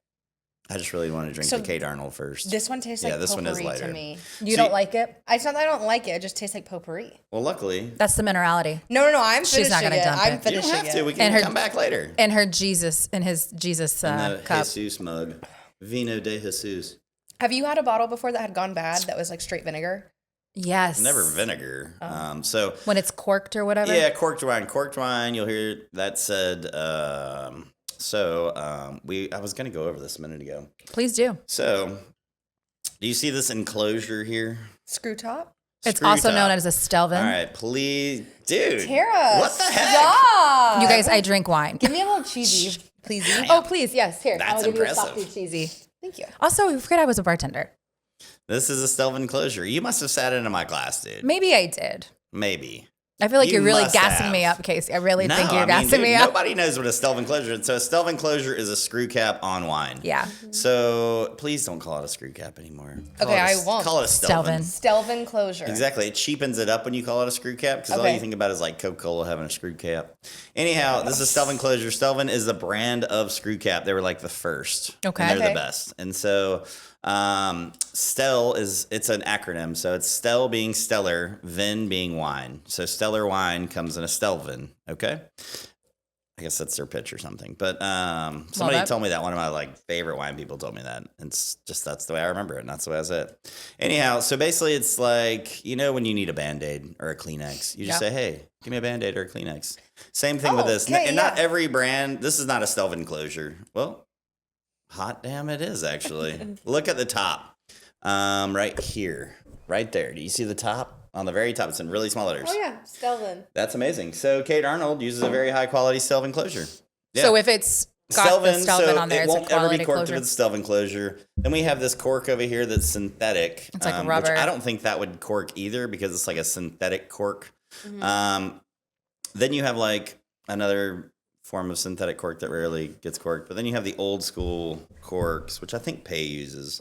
I just really want to drink
So
the Kate Arnold first.
This one tastes
Yeah,
like
this one is
potpourri to
lighter.
me.
You
See-
don't like it?
It's not that I don't like it. It just tastes like potpourri.
Well, luckily,
That's the minerality.
No. I'm
She's not
finishing
gonna
it.
dump
I'm
it.
you don't
finishing
have to. We
it.
can
And her-
come back later.
And her Jesus, in his Jesus
In the
cup.
Jesus mug, Vino de Jesus.
Have you had a bottle before that had gone bad that was like straight vinegar?
Yes.
Never vinegar.
Oh.
So
When it's corked or whatever.
yeah, corked wine. Corked wine. You'll hear that said. I was gonna go over this a minute ago.
Please do.
So, do you see this enclosure here?
Screw top?
It's
Screw
also
top.
known as a Stelvin.
All right, please, dude.
Tara,
What the heck?
stop.
You guys, I drink wine.
Give me a little cheesy, please.
Oh, please. Yes. Here.
That's
I'll give you a
impressive.
softy cheesy.
Thank you.
Also, I forget I was a bartender.
This is a Stelvin enclosure. You must have sat into my class, dude.
Maybe I did.
Maybe.
I feel like
You
you're really
must
gassing
have.
me up, Casey. I really
No,
think you're
I mean,
gassing
dude,
me up.
nobody knows what a Stelvin closure is. So a Stelvin closure is a screw cap on wine.
Yeah.
So please don't call it a screw cap anymore.
Okay, I won't.
Call it a Stelvin.
Stelvin closure.
Exactly. It cheapens it up when you call it a screw cap because all
Okay.
you think about is like Coca-Cola having a screw cap. Anyhow, this is Stelvin closure. Stelvin is the brand of screw cap. They were like the first.
Okay.
And they're
Okay.
the best. And so Stel it's an acronym. So it's Stel being stellar, Vin being wine. So stellar wine comes in a Stelvin. Okay. I guess that's their pitch or something. But somebody
that.
told me that. One of my like favorite wine people told me that. It's just that's the way I remember it, and that's the way I said it. Anyhow, so basically it's like, you know, when you need a Band-Aid or a Kleenex, you just
Yeah.
say, hey, give me a Band-Aid or a Kleenex. Same thing with this.
okay,
And not
yeah.
every brand, this is not a Stelvin closure. Well, hot damn it is actually. Look at the top. Right here. Right there. Do you see the top? On the very top, it's in really small letters.
Oh yeah, Stelvin.
That's amazing. So Kate Arnold uses a very high quality Stelvin closure. Yeah.
So if it's got the Stelvin on there,
it
it's a
won't ever
quality
be corked
closure.
with Stelvin closure. Then we have this cork over here that's synthetic.
It's like
Which
rubber.
I don't think that would cork either because it's like a synthetic cork.
Mm-hmm.
Then you have like another form of synthetic cork that rarely gets corked. But then you have the old school corks, which I think Pay uses.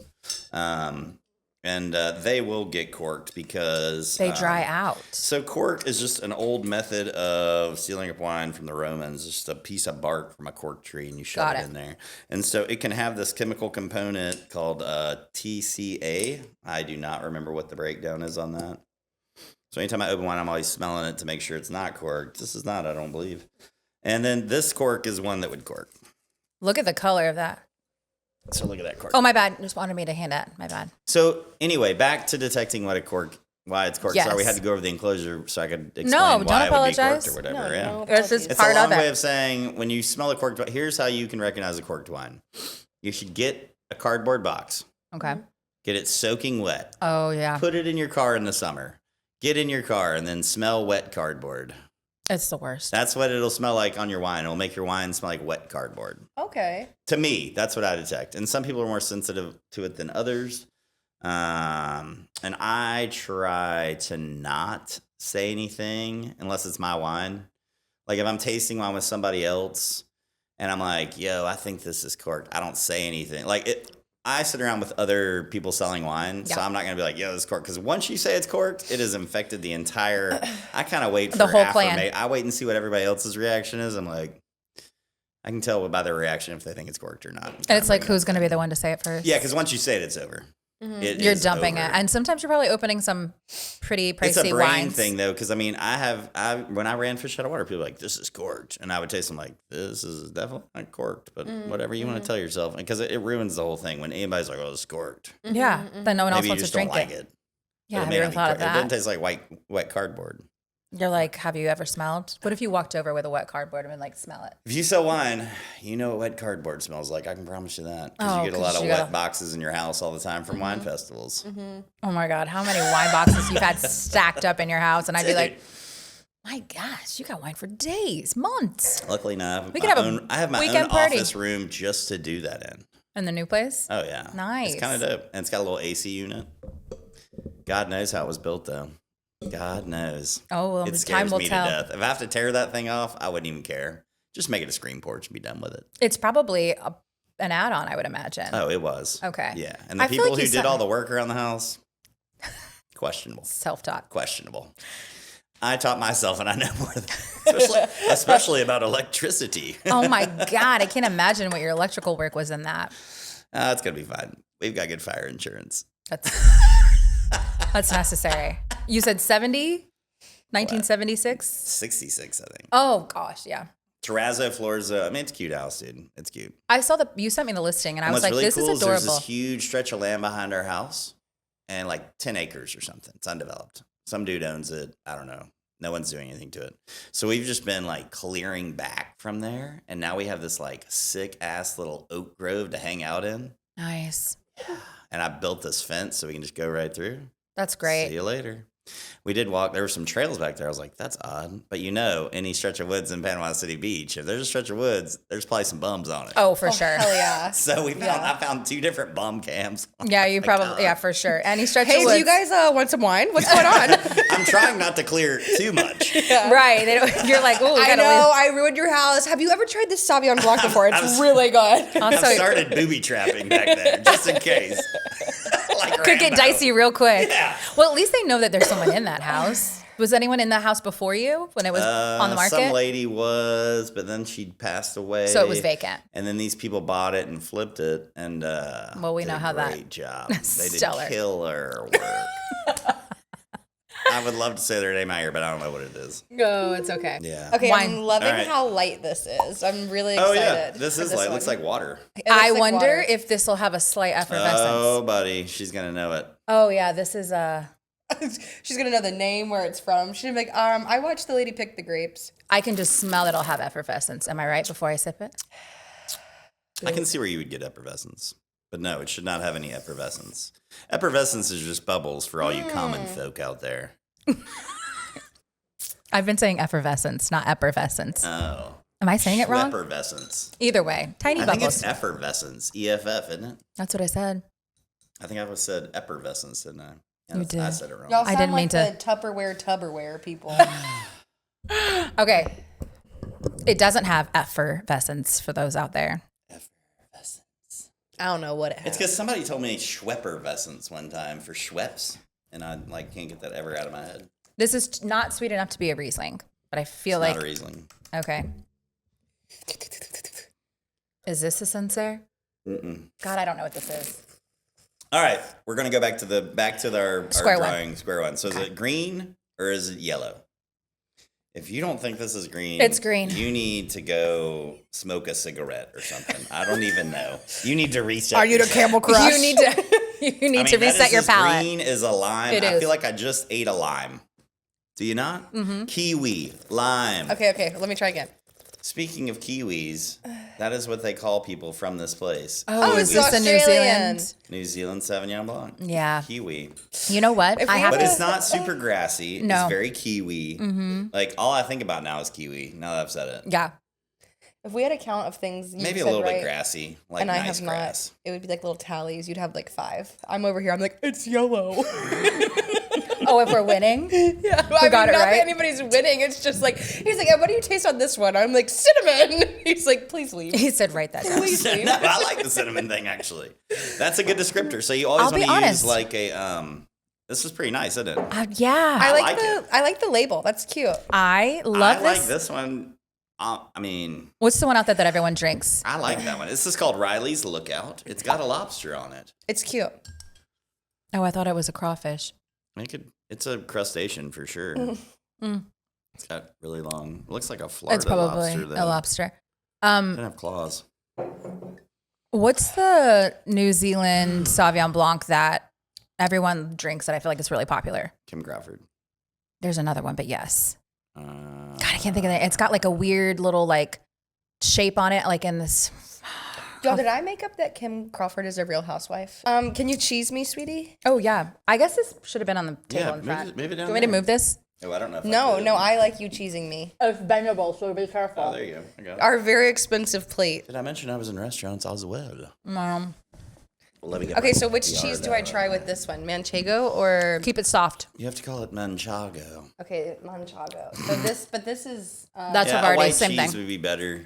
And they will get corked because
They dry out.
So cork is just an old method of sealing up wine from the Romans. Just a piece of bark from a cork tree, and you shove
Got
it
it.
in there. And so it can have this chemical component called TCA. I do not remember what the breakdown is on that. So anytime I open wine, I'm always smelling it to make sure it's not corked. This is not, I don't believe. And then this cork is one that would cork.
Look at the color of that.
So look at that cork.
Oh, my bad. Just wanted me to hand that. My bad.
So anyway, back to detecting why it's corked.
Yes.
Sorry, we had to go over the enclosure so I could explain
No,
why
don't
it would be
apologize.
corked or whatever.
No,
yeah.
no
This is
apologies.
It's
part
a long
of
way
it.
of saying when you smell a corked wine, here's how you can recognize a corked wine. You should get a cardboard box,
Okay.
get it soaking wet,
Oh, yeah.
put it in your car in the summer, get in your car, and then smell wet cardboard.
It's the worst.
That's what it'll smell like on your wine. It'll make your wine smell like wet cardboard.
Okay.
To me, that's what I detect. And some people are more sensitive to it than others. And I try to not say anything unless it's my wine. Like if I'm tasting wine with somebody else and I'm like, yo, I think this is corked. I don't say anything. Like I sit around with other people selling wine, so I'm not going to be like, yo, this is corked. Because once you say it's corked, it has infected the entire. I kind of wait for
the whole clan.
I wait and see what everybody else's reaction is. I'm like, I can tell by their reaction if they think it's corked or not.
And it's like, who's going to be the one to say it first?
Yeah, because once you say it, it's over.
You're dumping it, and sometimes you're probably opening some pretty pricey wines.
It's a brain thing, though, because I mean, when I ran fish out of water, people were like, this is corked, and I would taste them like, this is definitely not corked, but whatever you want to tell yourself, because it ruins the whole thing when anybody's like, oh, it's corked.
Yeah, then no one else
Maybe you
wants
just
to drink
don't like it.
Yeah, have you ever thought of that?
It doesn't taste like wet cardboard.
You're like, have you ever smelled? What if you walked over with a wet cardboard and like smell it?
If you sell wine, you know what wet cardboard smells like. I can promise you that. Because you get a lot of wet boxes in your house all the time from wine festivals.
Oh my God, how many wine boxes you've had stacked up in your house? And I'd be like, my gosh, you got wine for days, months.
Luckily enough, I have my own
party.
office room just to do that in.
In the new place?
Oh, yeah.
Nice.
It's kind of dope. And it's got a little AC unit. God knows how it was built, though. God knows.
Oh, well,
it
time
scares
will
me
tell.
to death. If I have to tear that thing off, I wouldn't even care. Just make it a screen porch and be done with it.
It's probably an add-on, I would imagine.
Oh, it was.
Okay.
Yeah. And the people who did all the work around the house, questionable.
Self-taught.
Questionable. I taught myself, and I know more than that, especially about electricity.
Oh, my God. I can't imagine what your electrical work was in that.
It's going to be fine. We've got good fire insurance.
That's necessary. You said 70? 1976?
66, I think.
Oh, gosh, yeah.
Terrazzo, Florzo. I mean, it's a cute house, dude. It's cute.
I saw you sent me the listing, and I was like,
really
this
cool
is adorable.
There's this huge stretch of land behind our house, and like 10 acres or something. It's undeveloped. Some dude owns it. I don't know. No one's doing anything to it. So we've just been like clearing back from there, and now we have this like sick-ass little oak grove to hang out in.
Nice.
Yeah. And I built this fence so we can just go right through.
That's great.
See you later. We did walk. There were some trails back there. I was like, that's odd. But you know, any stretch of woods in Panama City Beach, if there's a stretch of woods, there's probably some bums on it.
Oh, for sure.
Hell yeah.
So I found 2 different bum cams.
Yeah, you probably, yeah, for sure. Any stretch of
Hey,
woods.
do you guys want some wine? What's going on?
I'm trying not to clear too much.
Right. You're like, oh,
I know, I ruined your house. Have you ever tried this Sauvignon Blanc before? It's really good.
Also,
I've started booby trapping back there, just in case. Like
could get
Rambo.
dicey real quick.
Yeah.
Well, at least they know that there's someone in that house. Was anyone in that house before you when it was on the market?
Some lady was, but then she passed away.
So it was vacant.
And then these people bought it and flipped it, and
well, we know how that.
Great job. They
Stellar.
did killer work. I would love to say their name out here, but I don't know what it is.
No, it's okay.
Yeah.
Okay,
Wine.
I'm loving
All right.
how light this is. I'm really
Oh
excited.
yeah, this is light. It looks
one.
like water.
It looks
I
like
wonder
water.
if this will have a slight effervescence.
Oh, buddy, she's gonna know it.
Oh yeah, this is
She's gonna know the name, where it's from. She's gonna be like, I watched the lady pick the grapes.
I can just smell that it'll have effervescence. Am I right before I sip it?
I can see where you would get effervescence, but no, it should not have any effervescence. Effervescence is just bubbles for all you common folk out there.
I've been saying effervescence, not effervescence.
Oh.
Am I saying it wrong?
Effervescence.
Either way, tiny
I think
bubbles.
it's effervescence. EFF, isn't it?
That's what I said.
I think I said effervescence, didn't I? Yeah,
You did.
I said it wrong.
Y'all
I
sound
didn't
like
mean
the Tupperware people.
Okay. It doesn't have effervescence for those out there.
Effervescence.
I don't know what it has.
It's because somebody told me Schweppervescence one time for Schweppes, and I can't get that ever out of my head.
This is not sweet enough to be a Riesling, but I feel
It's
like
not a Riesling.
okay. Is this a Sancerre?
Mm-mm.
God, I don't know what this is.
All right, we're gonna go back to our
Square one.
drawing, square one. So is it green or is it yellow? If you don't think this is green,
It's green.
You need to go smoke a cigarette or something. I don't even know. You need to reset.
Are you the
yourself.
Camel Crush?
You need to reset
that is
your
as
palate.
Green is a lime.
It
I
is.
feel like I just ate a lime. Do you not? Mm-hmm. Kiwi, lime.
Okay, let me try again.
Speaking of kiwis, that is what they call people from this place.
Oh, is
it's
this a New
Australian.
Zealand?
New Zealand Sauvignon Blanc.
Yeah.
Kiwi.
You know what?
If
I
we
have
have
But
to-
it's not super grassy.
No.
It's very kiwi. Mm-hmm. Like, all I think about now is kiwi, now that I've said it.
Yeah.
If we had a count of things you
Maybe a
said
little
right,
bit grassy, like
and I
nice
have
grass.
not, it would be like little tallies. You'd have like 5. I'm over here. I'm like, it's yellow.
Oh, if we're winning?
Yeah,
We got it
not
right?
that anybody's winning. It's just like, he's like, what do you taste on this one? I'm like, cinnamon. He's like, please leave.
He said, write that down.
Please leave.
No, I like the cinnamon thing actually. That's a good descriptor. So you always
I'll be
want to
honest.
use like a This is pretty nice, isn't it?
Yeah.
I like the label. That's cute.
I love
I
this.
like this one. I mean,
What's the one out there that everyone drinks?
I like that one. This is called Riley's Lookout. It's got a lobster on it.
It's cute.
Oh, I thought it was a crawfish.
It's a crustacean for sure.
Mm.
It's got really long. Looks like a Florida
It's probably
lobster. Though.
a lobster.
Doesn't have claws.
What's the New Zealand Sauvignon Blanc that everyone drinks that I feel like is really popular?
Kim Crawford.
There's another one, but yes.
God,
God, I can't think of it. It's got like a weird little like shape on it, like in this.
Y'all, did I make up that Kim Crawford is a real housewife? Can you cheese me, sweetie?
Oh yeah, I guess this should have been on the table in front.
Move it down.
Do you want me to move this?
Oh, I don't know. If
No,
I could.
no, I like you cheesing me.
It's bendable, so be careful.
Oh, there you go. I got it.
Our very expensive plate.
Did I mention I was in restaurants as well? Let me get
Okay,
my
so which
PR
cheese do I
down.
try with this one? Manchego or
Keep it soft.
You have to call it Manchego.
okay, Manchego. So this is
That's
Yeah, a
already
white
same
cheese
thing.
would be better.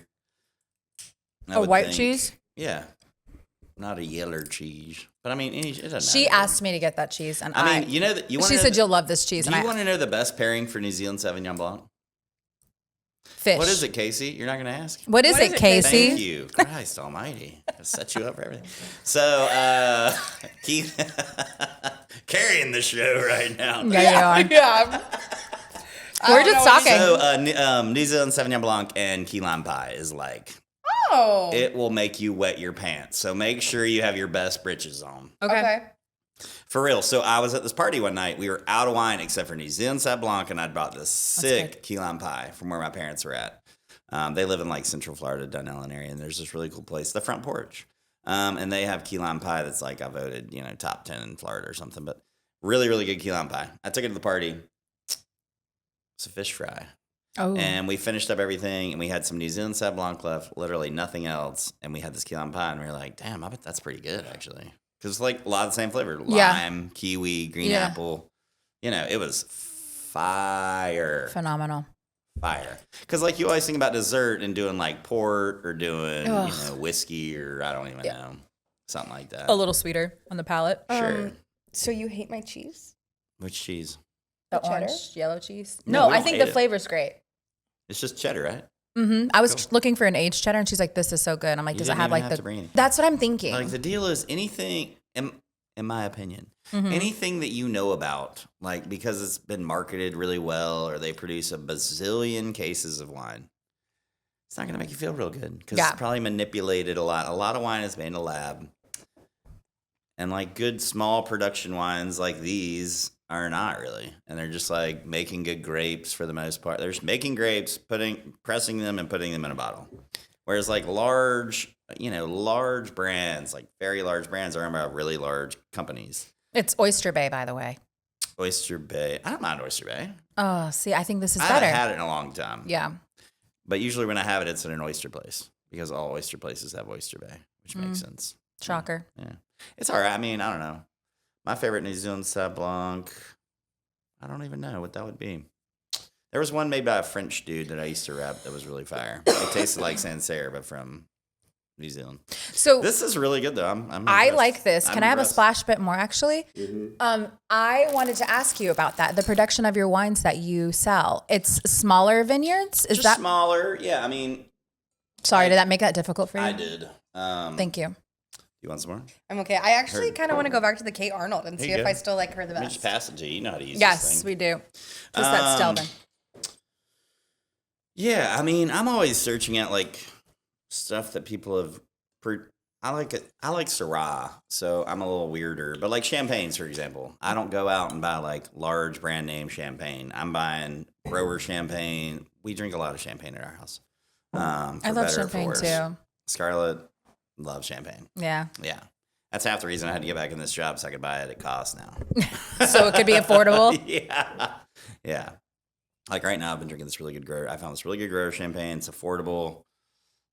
I
A
would
white
think.
cheese?
Yeah, not a yeller cheese. But I mean, it doesn't
She
matter.
asked me to get that cheese, and
I mean, you know that you want.
She said you'll love this cheese,
Do
and
you
I
want to know the best pairing for New Zealand Sauvignon Blanc?
fish.
What is it, Casey? You're not going to ask?
What is it, Casey?
Thank you. Christ almighty. I set you up for everything. So, Keith, carrying the show right now.
Yeah, you are.
yeah.
We're just talking.
So, New Zealand Sauvignon Blanc and key lime pie is like,
Oh.
it will make you wet your pants. So make sure you have your best britches on.
Okay.
For real. So I was at this party one night. We were out of wine except for New Zealand Sauv Blanc, and I'd brought this sick key lime pie from where my parents were at. They live in like Central Florida, Dunellen area, and there's this really cool place, the Front Porch. And they have key lime pie that's like I voted, top 10 in Florida or something. But really, really good key lime pie. I took it to the party. It's a fish fry.
Oh.
And we finished up everything, and we had some New Zealand Sauv Blanc left, literally nothing else. And we had this key lime pie, and we were like, damn, I bet that's pretty good, actually. Because it's like a lot of the same flavor.
Yeah.
Lime, kiwi, green apple. It was fire.
Phenomenal.
Fire. Because like you always think about dessert and doing like port or doing,
Ugh.
whiskey or I don't even know. Something like that.
A little sweeter on the palate.
Sure.
So you hate my cheese?
Which cheese?
The
cheddar?
orange yellow cheese.
No,
No,
we
I
don't
think
hate
the
it.
flavor's great.
It's just cheddar, right?
I was looking for an aged cheddar, and she's like, "This is so good." I'm like,
You
"Does it
didn't
have
even
like
have
the?"
to bring it.
That's what I'm thinking.
Like the deal is anything, in my opinion,
Mm-hmm.
anything that you know about, like because it's been marketed really well or they produce a bazillion cases of wine, it's not going to make you feel real good because
Yeah.
it's probably manipulated a lot. A lot of wine is made in a lab. And like good small production wines like these are not really. And they're just like making good grapes for the most part. They're just making grapes, pressing them and putting them in a bottle. Whereas like large brands, like very large brands are owned by really large companies.
It's Oyster Bay, by the way.
Oyster Bay. I don't mind Oyster Bay.
Oh, see, I think this is
I
better.
haven't had it in a long time.
Yeah.
But usually when I have it, it's at an oyster place because all oyster places have Oyster Bay, which makes sense.
Shocker.
Yeah. It's all right. I mean, I don't know. My favorite New Zealand Sauv Blanc, I don't even know what that would be. There was one made by a French dude that I used to rep that was really fire. It tasted like Sancerre, but from New Zealand.
So
This is really good, though. I'm
I
impressed.
like this.
I'm
Can I have a
impressed.
splash bit more, actually? I wanted to ask you about that. The production of your wines that you sell. It's smaller vineyards. Is
Just
that
smaller. Yeah, I mean,
sorry? Did that make that difficult for you?
I did.
Thank you.
You want some more?
I'm okay. I actually kind of want to go back to the Kate Arnold and see
you
if
go.
I still like her the
Let me just
best.
pass it to you. You know how to use this
Yes,
thing.
we do. Just that Stelvin.
Yeah, I mean, I'm always searching out like stuff that people have. I like it. I like Syrah, so I'm a little weirder. But like champagnes, for example, I don't go out and buy like large brand name champagne. I'm buying grower champagne. We drink a lot of champagne at our house.
I
For
love
better or for
champagne
worse.
too.
Scarlett loves champagne.
Yeah.
Yeah, that's half the reason I had to get back in this job so I could buy it at cost now.
So it could be affordable.
Yeah. Like right now, I've been drinking this really good grower. I found this really good grower champagne. It's affordable,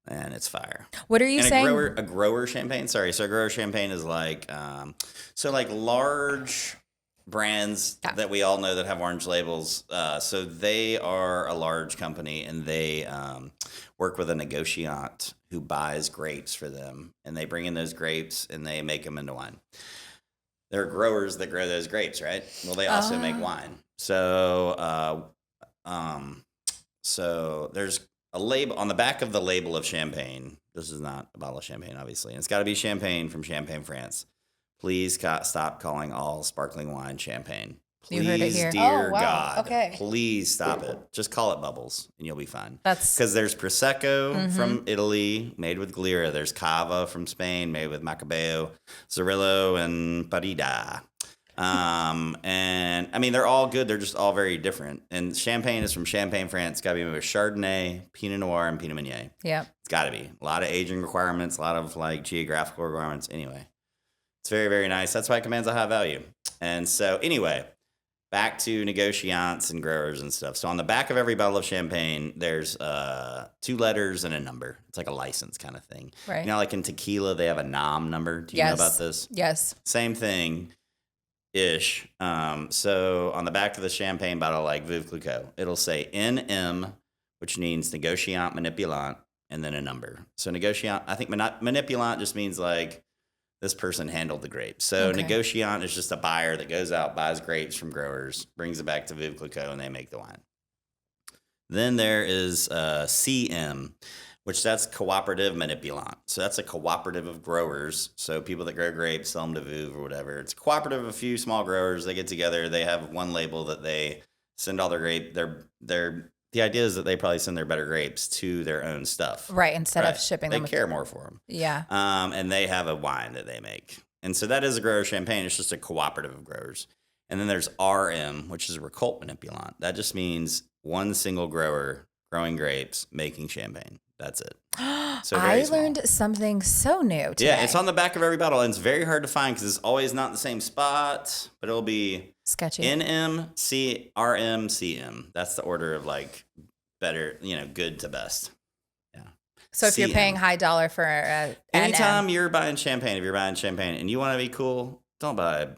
and it's fire.
What are you
And
saying?
a grower champagne. Sorry, so a grower champagne is like, so like large brands
Yeah.
that we all know that have orange labels. So they are a large company, and they work with a negotiant who buys grapes for them, and they bring in those grapes and they make them into wine. There are growers that grow those grapes, right? Well, they also make wine. So there's a label on the back of the label of champagne. This is not a bottle of champagne, obviously. And it's got to be champagne from Champagne, France. Please stop calling all sparkling wine champagne. Please,
You heard it here.
dear
Oh, wow.
God,
Okay.
please stop it. Just call it bubbles, and you'll be fine.
That's
Because there's Prosecco from Italy, made with Glera. There's Cava from Spain, made with Macabeo, Cirillo, and Parida. And I mean, they're all good. They're just all very different. And champagne is from Champagne, France. It's got to be made with Chardonnay, Pinot Noir, and Pinot Meunier.
yeah.
It's got to be. A lot of aging requirements, a lot of like geographical requirements. Anyway, it's very, very nice. That's why it commands a high value. And so anyway, back to negotiants and growers and stuff. So on the back of every bottle of champagne, there's 2 letters and a number. It's like a license kind of thing.
Right.
You know, like in tequila, they have a NOM number. Do you know about this?
Yes.
Same thing ish. So on the back of the champagne bottle, like Veuve Clicquot, it'll say NM, which means negociant manipulant, and then a number. So negociant, I think manipulant just means like this person handled the grapes. So
Okay.
negociant is just a buyer that goes out, buys grapes from growers, brings it back to Veuve Clicquot, and they make the wine. Then there is CM, which that's cooperative manipulant. So that's a cooperative of growers. So people that grow grapes, sell them to Veuve or whatever. It's a cooperative of a few small growers. They get together. They have one label that they send all their grape. The idea is that they probably send their better grapes to their own stuff.
Right. Instead of shipping
They
them.
care more for them.
Yeah.
And they have a wine that they make. And so that is a grower champagne. It's just a cooperative of growers. And then there's RM, which is a recult manipulant. That just means one single grower growing grapes, making champagne. That's it. So very
I
small.
learned something so new today.
Yeah, it's on the back of every bottle, and it's very hard to find because it's always not in the same spot, but it'll be
sketchy.
NM, RM, CM. That's the order of like better, good to best. Yeah.
So if you're
CM.
paying high dollar for
Anytime you're buying champagne, if you're buying champagne and you want to be cool, don't buy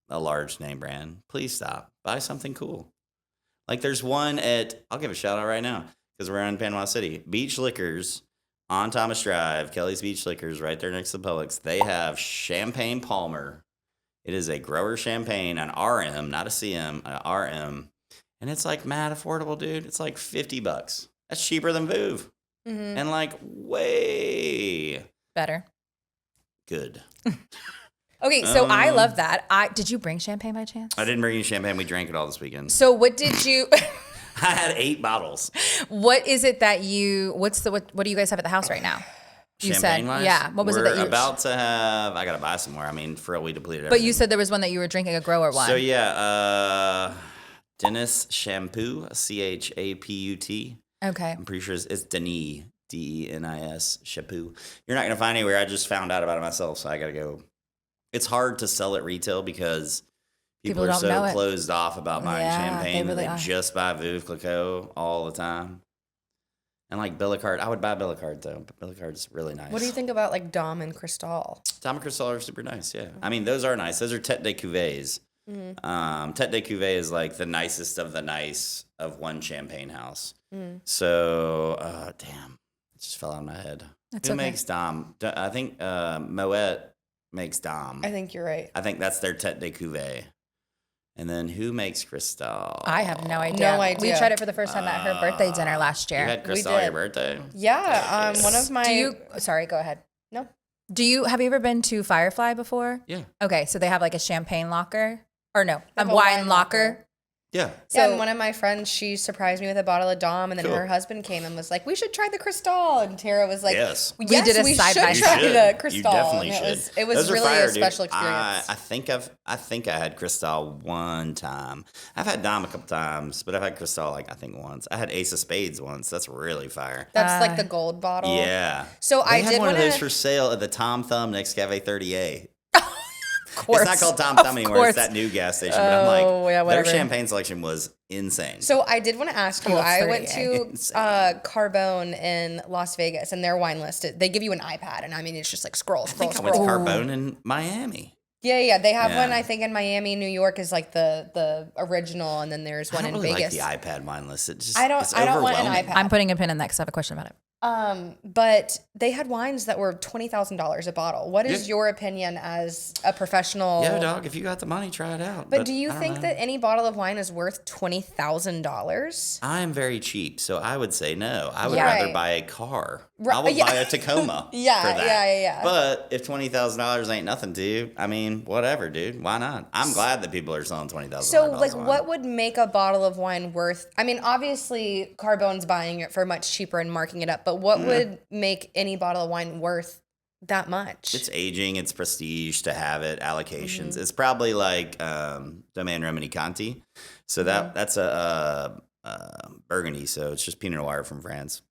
a large name brand. Please stop. Buy something cool. Like there's one I'll give a shout out right now because we're in Panama City. Beach Liquors on Thomas Drive, Kelly's Beach Liquors, right there next to the Publix. They have Champagne Palmer. It is a grower champagne, an RM, not a CM, an RM. And it's like mad affordable, dude. It's like $50. That's cheaper than Veuve.
Mm-hmm.
And like way
better.
good.
Okay, so I love that. Did you bring champagne by chance?
I didn't bring you champagne. We drank it all this weekend.
So what did you?
I had 8 bottles.
What is it that you? What do you guys have at the house right now? You said,
Champagne-wise?
yeah. What was it that you?
We're about to have? I gotta buy some more. I mean, we depleted.
But you
everything.
said there was one that you were drinking, a grower one.
So yeah, Dennis Shampoo, CHAPUT.
Okay.
I'm pretty sure it's Denis, DENIS Shampoo. You're not gonna find anywhere. I just found out about it myself, so I gotta go. It's hard to sell at retail because people are
don't know
so
it.
closed off about buying
Yeah,
champagne
they
that
really
they
are.
just buy Veuve Clicquot all the time. And like Billicard, I would buy Billicard though. But Billicard's really nice.
What do you think about like Dom and Cristal?
Dom and Cristal are super nice, yeah. I mean, those are nice. Those are Tête de Cuvées. Tête de Cuvée is like the nicest of the nice of one champagne house. So, damn, it just fell out of my head.
That's
Who
okay.
makes Dom? I think Moet makes Dom.
I think you're right.
I think that's their Tête de Cuvée. And then who makes Cristal?
I have no idea.
No idea.
We tried it for the first time at her birthday dinner last year.
You had Cristal at your birthday?
Yeah, one of my.
Sorry, go ahead.
No.
Have you ever been to Firefly before?
Yeah.
Okay, so they have like a champagne locker. Or no, a
Have a
wine
wine
locker.
Yeah.
Yeah,
So-
and one of my friends, she surprised me with a bottle of Dom, and then
Cool.
her husband came and was like, "We should try the Cristal." And Tara was like,
Yes.
We did a
we
side
should
by
try
side.
You
the
should.
Cristal."
You definitely
And
should.
It was
Those are
really
fire,
a
dude.
special experience.
I think I had Cristal one time. I've had Dom a couple times, but I've had Cristal I think once. I had Ace of Spades once. That's really fire.
That's like the gold bottle.
Yeah.
So
They
I
had
did
one of
wanna-
those for sale at the Tom Thumb next Cafe 30A.
Of course.
It's not called Tom
Of
Thumb anymore.
course.
It's that new gas station. But I'm like,
Oh, yeah,
their
whatever.
champagne selection was insane.
So I did want to ask you.
love
I went
30A.
to
Insane.
Carbone in Las Vegas, and their wine list. They give you an iPad, and I mean, it's just like scroll,
I
scroll,
think I went
scroll.
to Carbone in Miami.
Yeah. They have
Yeah.
one, I think, in Miami. New York is like the original, and then there's one
I don't
in
really
Vegas.
like the iPad wine list. It just,
I don't
it's
want an
overwhelming.
iPad.
I'm putting a pin in that because I have a question about it.
But they had wines that were $20,000 a bottle. What is your opinion as a professional?
Yeah, dog. If you got the money, try it out.
But do you
I don't
think
know.
that any bottle of wine is worth $20,000?
I am very cheap, so I would say no. I would
Yeah.
rather
Right.
buy a car.
Right,
I would
yeah.
buy a Tacoma.
Yeah,
for that.
yeah.
But if $20,000 ain't nothing to you, I mean, whatever, dude. Why not? I'm glad that people are selling $20,000.
So, like, what would make a bottle of wine worth? I mean, obviously, Carbone's buying it for much cheaper and marking it up. But what would make any bottle of wine worth that much?
It's aging, it's prestige to have it, allocations. It's probably like Domaine Romani Conti. So that's a Burgundy, so it's just Pinot Noir from France.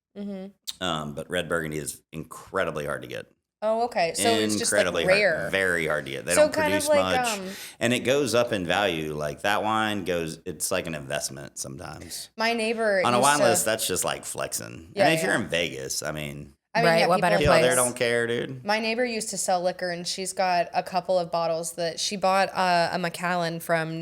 But red Burgundy is incredibly hard to get.
Oh, okay. So it's just like rare.
Hard, very hard to get. They
So
don't
kind of
produce
like,
much, and it goes up in value. Like that wine goes, it's like an investment sometimes.
My neighbor
On a
used
wine
to-
list, that's just like flexing.
Yeah,
and if
yeah.
you're in Vegas, I mean,
Right, what better
people out there
place?
don't care, dude.
My neighbor used to sell liquor, and she's got a couple of bottles that she bought a Macallan from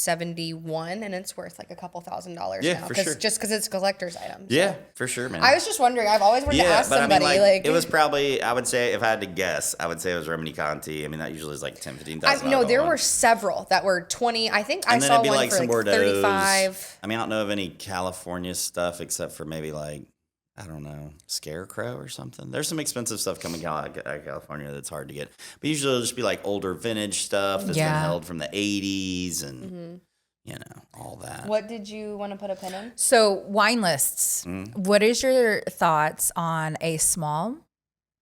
1971, and it's worth like a couple $1,000s
Yeah,
now.
for sure.
Just because it's collector's items.
Yeah, for sure, man.
I was just wondering. I've always wanted to ask
but
somebody.
I mean,
like
it was probably, I would say, if I had to guess, I would say it was Romani Conti. I mean, that usually is like $10,000, $15,000.
no, there were several that were 20. I think I
And then
saw
it'd be
one
like
for
some
like
Bordeaux.
35.
I mean, I don't know of any California stuff except for maybe like, I don't know, Scarecrow or something. There's some expensive stuff coming out of California that's hard to get. But usually it'll just be like older vintage stuff that's been held from the 80s and, you know, all that.
What did you want to put a pin in?
So wine lists. What is your thoughts on a small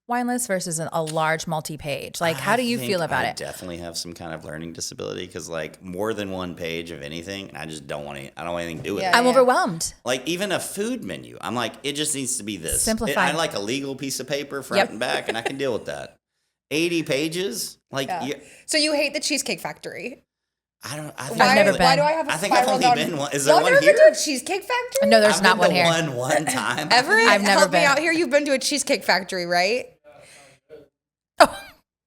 wine list versus a large multi-page? Like, how do you feel about
I
it?
definitely have some kind of learning disability because, like, more than one page of anything, and I just don't want to. I don't want anything to do with it.
I'm overwhelmed.
Like even a food menu, I'm like, it just needs to be this.
Simplified.
I like a legal piece of paper front and back, and I can deal with that. 80 pages, like
So you hate the Cheesecake Factory?
I don't. I
I've never been.
Why do I have a
I think I've
spiral
only
down?
been one. Is there
Y'all
one
never
here?
been to a Cheesecake Factory?
No, there's
I've
not
been
one
to
here.
one time.
Everett,
I've never
help me
been.
out here. You've been to a Cheesecake Factory, right?
Oh,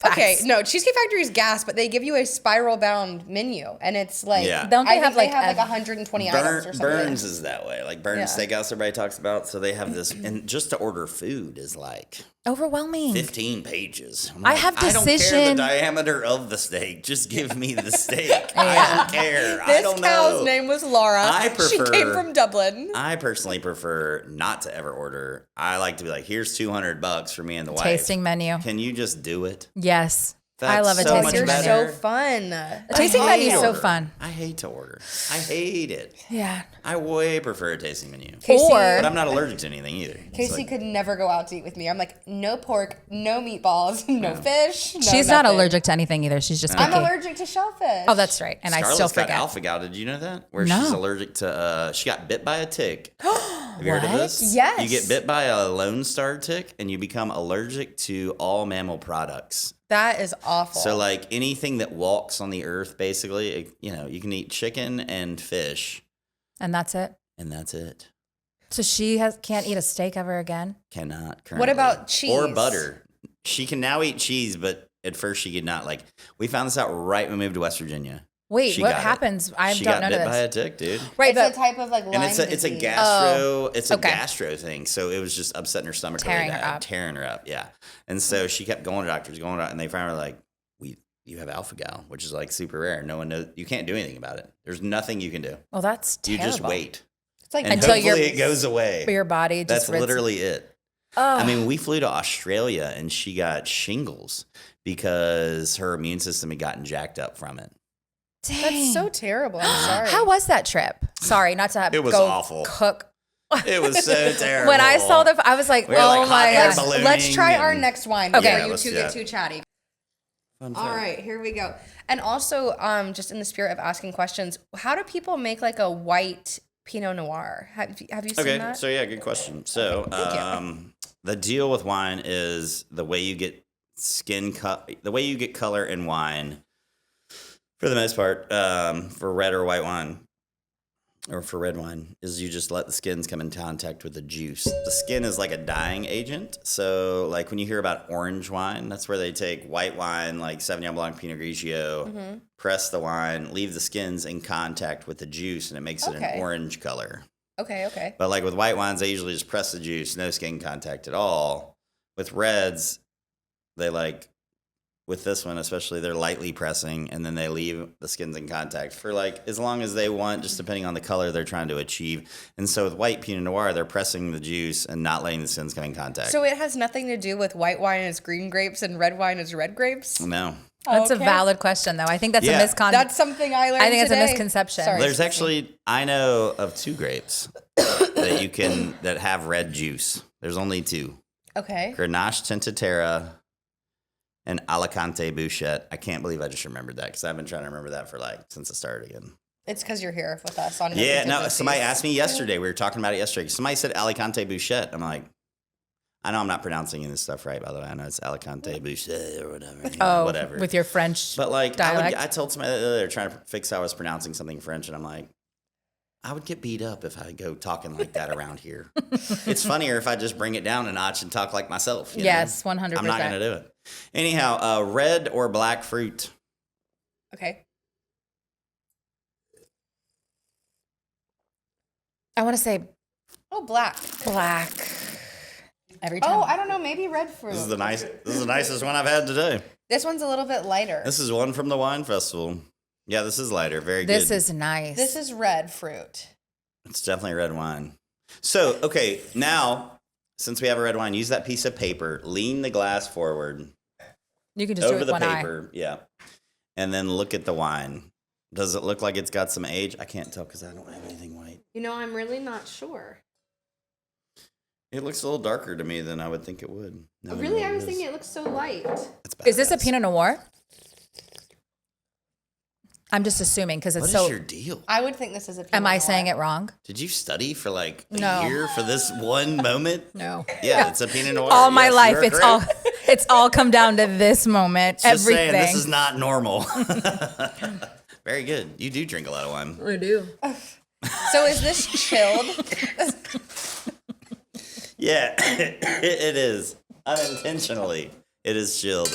Okay,
facts.
no, Cheesecake Factory is gas, but they give you a spiral bound menu, and it's like,
Yeah.
Don't they
I
have,
think
like,
they have 120 items or something.
Burns is that way. Like Burns
Yeah.
Steakhouse, everybody talks about. So they have this, and just to order food is like
Overwhelming.
15 pages. I'm
I
like,
have
I don't
decision-
care the diameter of the steak. Just give me the steak. I don't care. I
This
don't
cow's
know.
name was Laura.
I
She came
prefer-
from Dublin.
I personally prefer not to ever order. I like to be like, here's $200 for me and the wife.
Tasting menu.
Can you just do it?
Yes. I
That's
love a
so
tasting
much
You're
menu.
better.
so fun.
A tasting
I
menu
hate
is so
order.
fun.
I hate to order. I hate it.
Yeah.
I way prefer a tasting menu.
Casey,
But I'm not allergic to anything either. It's
Casey
like-
could never go out to eat with me. I'm like, no pork, no meatballs, no fish. No
She's not
nothing.
allergic to anything either. She's just picky.
I'm allergic to shellfish.
Oh, that's right. And I
Scarlett's
still
got
forget.
alpha gal. Did you know that? Where
No.
she's allergic to, she got bit by a tick. Have you heard of
What?
this?
Yes.
You get bit by a Lone Star tick and you become allergic to all mammal products.
That is awful.
So like anything that walks on the earth, basically, you know, you can eat chicken and fish,
And that's it.
and that's it.
So she can't eat a steak ever again?
Cannot currently.
What about cheese?
Or butter? She can now eat cheese, but at first she could not. Like we found this out right when we moved to West Virginia.
Wait,
She
what
got it.
happens? I
She
don't
got
know
bit by
this.
a tick, dude.
Right,
it's
but
a type of like Lyme
And it's a
disease.
gastro
okay.
gastro thing. So it was just upsetting her stomach
Tearing
really
her
bad,
up.
tearing her up. Yeah. And so she kept going to doctors, and they finally were like, you have alpha gal, which is like super rare. No one knows. You can't do anything about it. There's nothing you can do.
well, that's
You
terrible.
just wait.
It's like
And
Until
hopefully
your-
it goes away.
Your body just
That's literally it.
Oh,
I mean, we flew to Australia and she got shingles because her immune system had gotten jacked up from it.
dang.
that's so terrible. I'm sorry.
How was that trip? Sorry, not to have
It was
go
awful.
cook.
It was so terrible.
When I saw I was like,
We were,
oh
like, hot
my
air
gosh.
balloon.
Let's try our
and-
next wine
Okay.
before
Yeah,
you
let's
two
do
get
that.
too chatty.
Fun
All
fact.
right, here we go. And also, just in the spirit of asking questions, how do people make like a white Pinot Noir? Have you seen
Okay,
that?
so yeah, good question. So, the deal with wine is the way you get the way you get color in wine, for the most part, for red or white wine, or for red wine, is you just let the skins come in contact with the juice. The skin is like a dyeing agent. So, like when you hear about orange wine, that's where they take white wine, like Sauvignon Blanc, Pinot Grigio, press the wine, leave the skins in contact with the juice, and it makes it an orange color.
Okay.
But like with white wines, they usually just press the juice, no skin contact at all. With reds, they like, with this one especially, they're lightly pressing, and then they leave the skins in contact for like as long as they want, just depending on the color they're trying to achieve. And so with white Pinot Noir, they're pressing the juice and not letting the skins come in contact.
So it has nothing to do with white wine is green grapes and red wine is red grapes?
No.
That's a valid question, though. I think that's a misconception.
That's something I learned
I think
today.
it's a misconception.
Sorry,
There's actually, I know of 2 grapes that have red juice. There's only 2.
Okay.
Grenache Tinta and Alicante Bouchette. I can't believe I just remembered that because I've been trying to remember that for since the start again.
It's because you're here with us on
Yeah, no, somebody asked me yesterday. We were talking about it yesterday. Somebody said Alicante Bouchette. I'm like, I know I'm not pronouncing this stuff right, by the way. I know it's Alicante Bouchette or whatever. Whatever.
With your French
But
dialect.
I told somebody that they're trying to fix how I was pronouncing something French, and I'm like, I would get beat up if I go talking like that around here. It's funnier if I just bring it down a notch and talk like myself.
Yes, 100%.
I'm not going to do it. Anyhow, red or black fruit?
Okay.
I want to say
Black.
Every time.
I don't know. Maybe red fruit.
This is the nicest one I've had today.
This one's a little bit lighter.
This is one from the wine festival. Yeah, this is lighter. Very good.
This is nice.
This is red fruit.
It's definitely red wine. So, okay, now, since we have a red wine, use that piece of paper, lean the glass forward.
You can just do it
over
with
the
one
paper, yeah. And then look at the wine. Does it look like it's got some age? I can't tell because I don't have anything white.
I'm really not sure.
It looks a little darker to me than I would think it would.
Really? I was thinking it looks so light.
Is this a Pinot Noir? I'm just assuming because it's
What
so.
is your deal?
I would think this is a Pinot
Am I
Noir.
saying it wrong?
Did you study for a
No.
year for this one moment?
No.
Yeah, it's a Pinot Noir.
All my
Yes,
life,
you are
it's
correct.
it's all come down to this moment.
Just
Everything.
saying, this is not normal. Very good. You do drink a lot of wine.
I do.
So is this chilled?
Yeah, it is. Unintentionally, it is chilled.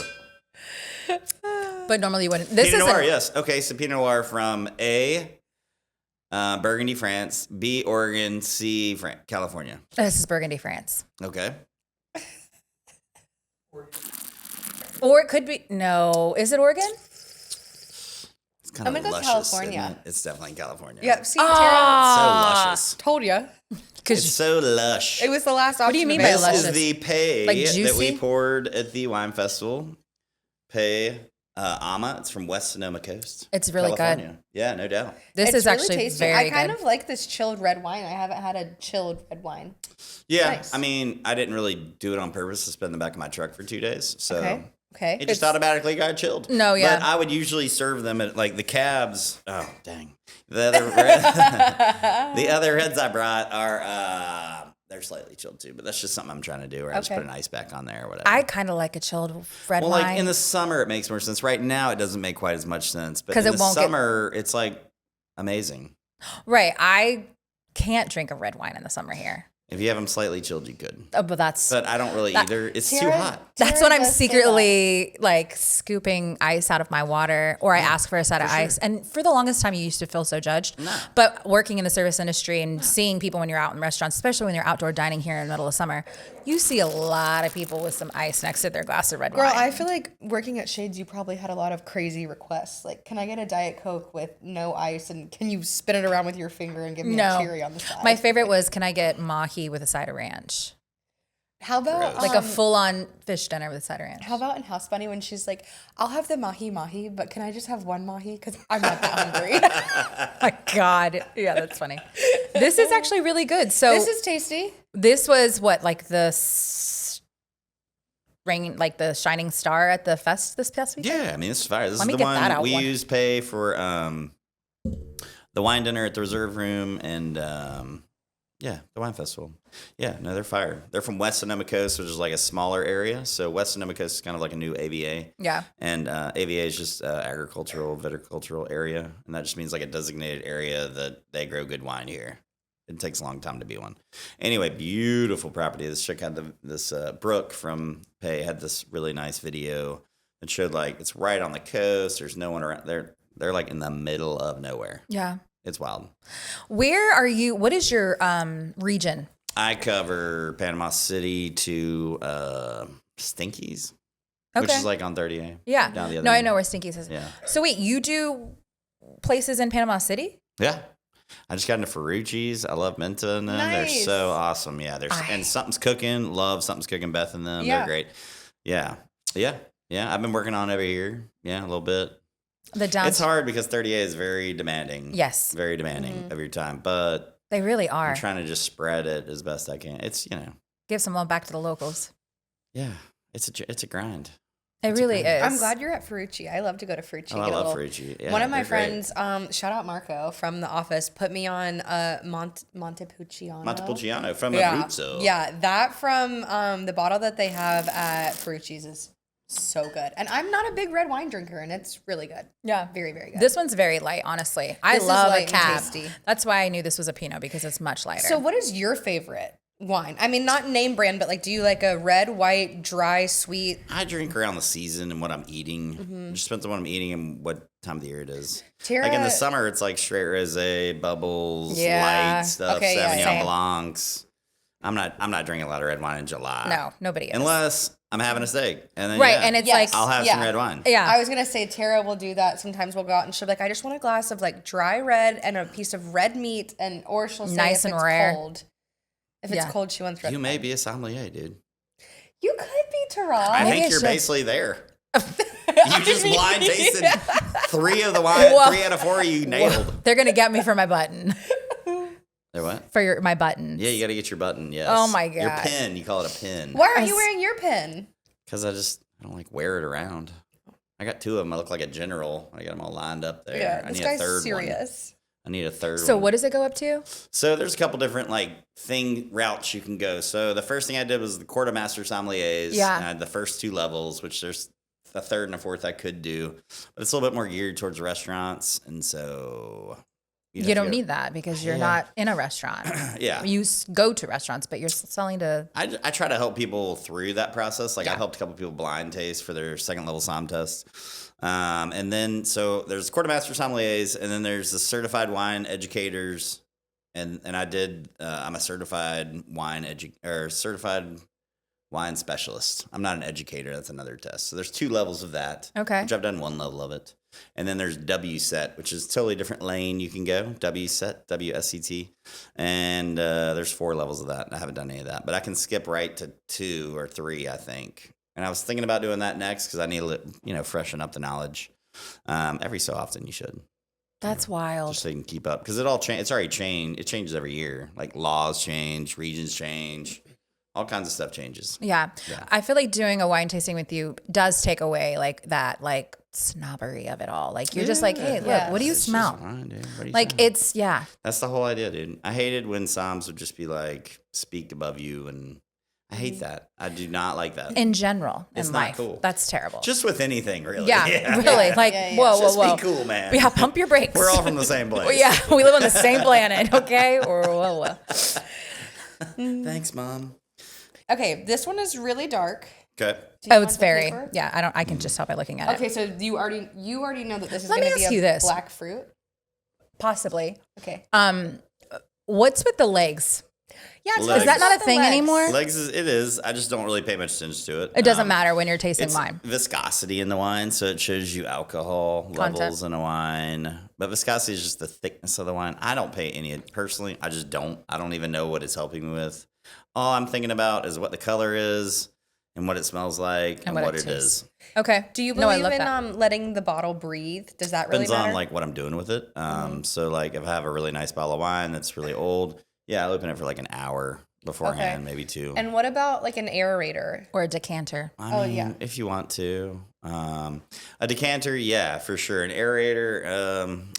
But normally you wouldn't. This
Pinot
is
Noir, yes. Okay, so Pinot Noir from A, Burgundy, France, B, Oregon, C, California.
This is Burgundy, France.
Okay.
Or it could be no. Is it Oregon?
It's kind
I'm
of
gonna go
luscious.
California.
Isn't it? It's definitely California.
Yep. See,
So luscious.
told you.
It's
Because
so lush.
It was the last option.
do you mean by
This
luscious?
is the pay
Like
that we
juicy?
poured at the wine festival. Pay Ama. It's from West Sonoma Coast.
It's really good.
California. Yeah, no doubt.
this
It's
is
really
actually
tasty.
very
I kind
good.
of like this chilled red wine. I haven't had a chilled red wine.
Yeah,
Nice.
I mean, I didn't really do it on purpose to spend in the back of my truck for 2 days. So
Okay.
it just automatically got chilled.
No, yeah.
But I would usually serve them at the cabs. Oh, dang. The other, the other heads I brought are, they're slightly chilled too, but that's just something I'm trying to do where I just
Okay.
put an ice pack on there or whatever.
I kind of like a chilled red
Well,
wine.
like in the summer, it makes more sense. Right now, it doesn't make quite as much sense. But
'Cause
in
it
the
won't get-
summer, it's amazing.
Right. I can't drink a red wine in the summer here.
If you have them slightly chilled, you could.
Oh, but that's
But I don't really either. It's too
Tara-
hot.
that's
Tara
when I'm
does say
secretly scooping ice out of my water, or I ask for a set of ice. And for the longest time, you used to feel so judged.
No.
But working in the service industry and seeing people when you're out in restaurants, especially when you're outdoor dining here in the middle of summer, you see a lot of people with some ice next to their glass of red
Girl,
wine.
I feel like working at Shades, you probably had a lot of crazy requests. Like, can I get a Diet Coke with no ice? And can you spin it around with your finger and give me a cherry on the side?
My favorite was, can I get mahi with a side of ranch?
How about
Like a full-on fish dinner with a side of ranch.
How about in House Bunny when she's like, I'll have the mahi, but can I just have one mahi? Because I'm not that hungry.
My God. Yeah, that's funny. This is actually really good. So
This is tasty.
this was what, like the like the shining star at the fest this past weekend?
Yeah, I mean, this is fire. This
Let
is
me
the
get that
one
out
we
one.
use pay for the wine dinner at the reserve room and Yeah, the wine festival. Yeah, no, they're fire. They're from West Sonoma Coast, which is like a smaller area. So West Sonoma Coast is kind of like a new AVA.
Yeah.
And AVA is just agricultural, viticultural area. And that just means like a designated area that they grow good wine here. It takes a long time to be one. Anyway, beautiful property. This chick had this Brooke from Pay had this really nice video that showed like it's right on the coast. There's no one around. They're like in the middle of nowhere.
Yeah.
It's wild.
Where are you? What is your region?
I cover Panama City to Stinkies, which is like on 30A.
Yeah.
Down the other
no, I
end.
know where Stinkies is.
Yeah.
So wait, you do places in Panama City?
Yeah. I just got into Ferrucci's. I love Menta in them.
Nice.
They're so awesome. Yeah. And Something's Cooking. Love Something's Cooking Beth in them.
Yeah.
They're great. Yeah. Yeah. Yeah. I've been working on it every year. Yeah. A little bit. It's hard because 30A is very demanding.
Yes.
Very demanding of your time. But
They really are.
I'm trying to just spread it as best I can. It's,
Give some love back to the locals.
yeah. It's a grind.
It really is.
I'm glad you're at Ferrucci. I love to go to Ferrucci.
Oh, I love Ferrucci. Yeah,
one of my
they're great.
friends, shout out Marco from the office, put me on Montepulciano.
Montepulciano from
Yeah.
Abruzzo.
Yeah, that from the bottle that they have at Ferrucci's is so good. And I'm not a big red wine drinker, and it's really good.
Yeah.
Very, very good.
This one's very light, honestly. I
This is
love
light
a
and
cab.
tasty.
That's why I knew this was a Pinot because it's much lighter.
So what is your favorite wine? I mean, not name brand, but like, do you like a red, white, dry, sweet?
I drink around the season and what I'm eating.
Mm-hmm.
It just depends on what I'm eating and what time of the year it is.
Tara,
Like in the summer, it's like straight rosé, bubbles,
Yeah.
light stuff,
Okay, yeah,
Sauvignon
same.
Blancs. I'm not drinking a lot of red wine in July.
no, nobody is.
Unless I'm having a steak. And then,
right,
yeah,
and it's
Yes.
like,
I'll have some red wine.
yeah.
I was gonna say Tara will do that. Sometimes we'll go out and she'll be like, I just want a glass of like dry red and a piece of red meat, and or she'll say
Nice
if
and
it's
rare.
cold. If it's
Yeah.
cold, she wants red.
You
wine.
may be a sommelier, dude.
You could be Tara.
I
Maybe
think
I
you're
should.
basically there. You just blind tasted 3 of the wine,
Whoa.
3 out of 4 you nailed.
They're going to get me for my button.
They're what?
For my buttons.
Yeah, you got to get your button. Yes.
Oh my
Your
God.
pin. You call it a pin.
Why aren't you wearing your pin?
Because I don't like wear it around. I got 2 of them. I look like a general. I got them all lined up there.
Yeah,
I
this
need
guy's
a third
serious.
one. I need a third
So
one.
what does it go up to?
So there's a couple different like routes you can go. So the first thing I did was the quartermaster sommeliers.
Yeah.
And I had the first 2 levels, which there's a third and a fourth I could do, but it's a little bit more geared towards restaurants, and so
You don't need that because you're not in a restaurant.
Yeah.
You go to restaurants, but you're selling to.
I try to help people through that process. Like I helped a couple people blind taste for their second level som test. And then, so there's quartermaster sommeliers, and then there's the certified wine educators. And I did, I'm a certified certified wine specialist. I'm not an educator. That's another test. So there's 2 levels of that.
Okay.
Which I've done 1 level of it. And then there's WSET, which is a totally different lane you can go. WSET, WSET. And there's 4 levels of that. I haven't done any of that. But I can skip right to 2 or 3, I think. And I was thinking about doing that next because I need to, freshen up the knowledge. Every so often you should.
That's wild.
Just so you can keep up. Because it's already changed. It changes every year. Like laws change, regions change. All kinds of stuff changes.
Yeah. I feel like doing a wine tasting with you does take away like that like snobbery of it all. Like you're just like, hey, look, what do you
It's just
smell?
fine, dude. What do you
Like
smell?
it's
That's the whole idea, dude. I hated when somms would just be like, speak above you, and I hate that. I do not like that.
in general
It's
in
not
life.
cool.
That's terrible.
Just with anything, really.
yeah, really. Like whoa,
Just
whoa.
be cool, man.
Yeah, pump your brakes.
We're all from the same place.
Well, yeah, we live on the same planet, okay? Or whoa.
Thanks, Mom.
Okay, this one is really dark.
Okay.
Do you
Oh,
want
it's
the
very
paper?
yeah, I can just tell by looking at it.
Okay, so you already know that this is
Let
going
me
to be
ask
a
you this.
black fruit.
Possibly.
Okay.
What's with the legs?
Yeah, it's
Legs.
Is that not a
the
thing
legs.
anymore?
Legs it is. I just don't really pay much attention to it.
It doesn't matter when you're tasting
It's
wine.
viscosity in the wine, so it shows you alcohol
Content.
levels in a wine. But viscosity is just the thickness of the wine. I don't pay any personally. I just don't. I don't even know what it's helping me with. All I'm thinking about is what the color is and what it smells like and what it
tastes.
is.
Okay.
Do you
No, I
believe
love
in
that.
letting the bottle breathe? Does that really
Depends
matter?
on like what I'm doing with it. So like if I have a really nice bottle of wine that's really old, yeah, I'll open it for like an hour beforehand, maybe 2.
And what about like an aerator?
Or a decanter.
I mean,
yeah.
if you want to. A decanter, yeah, for sure. An aerator,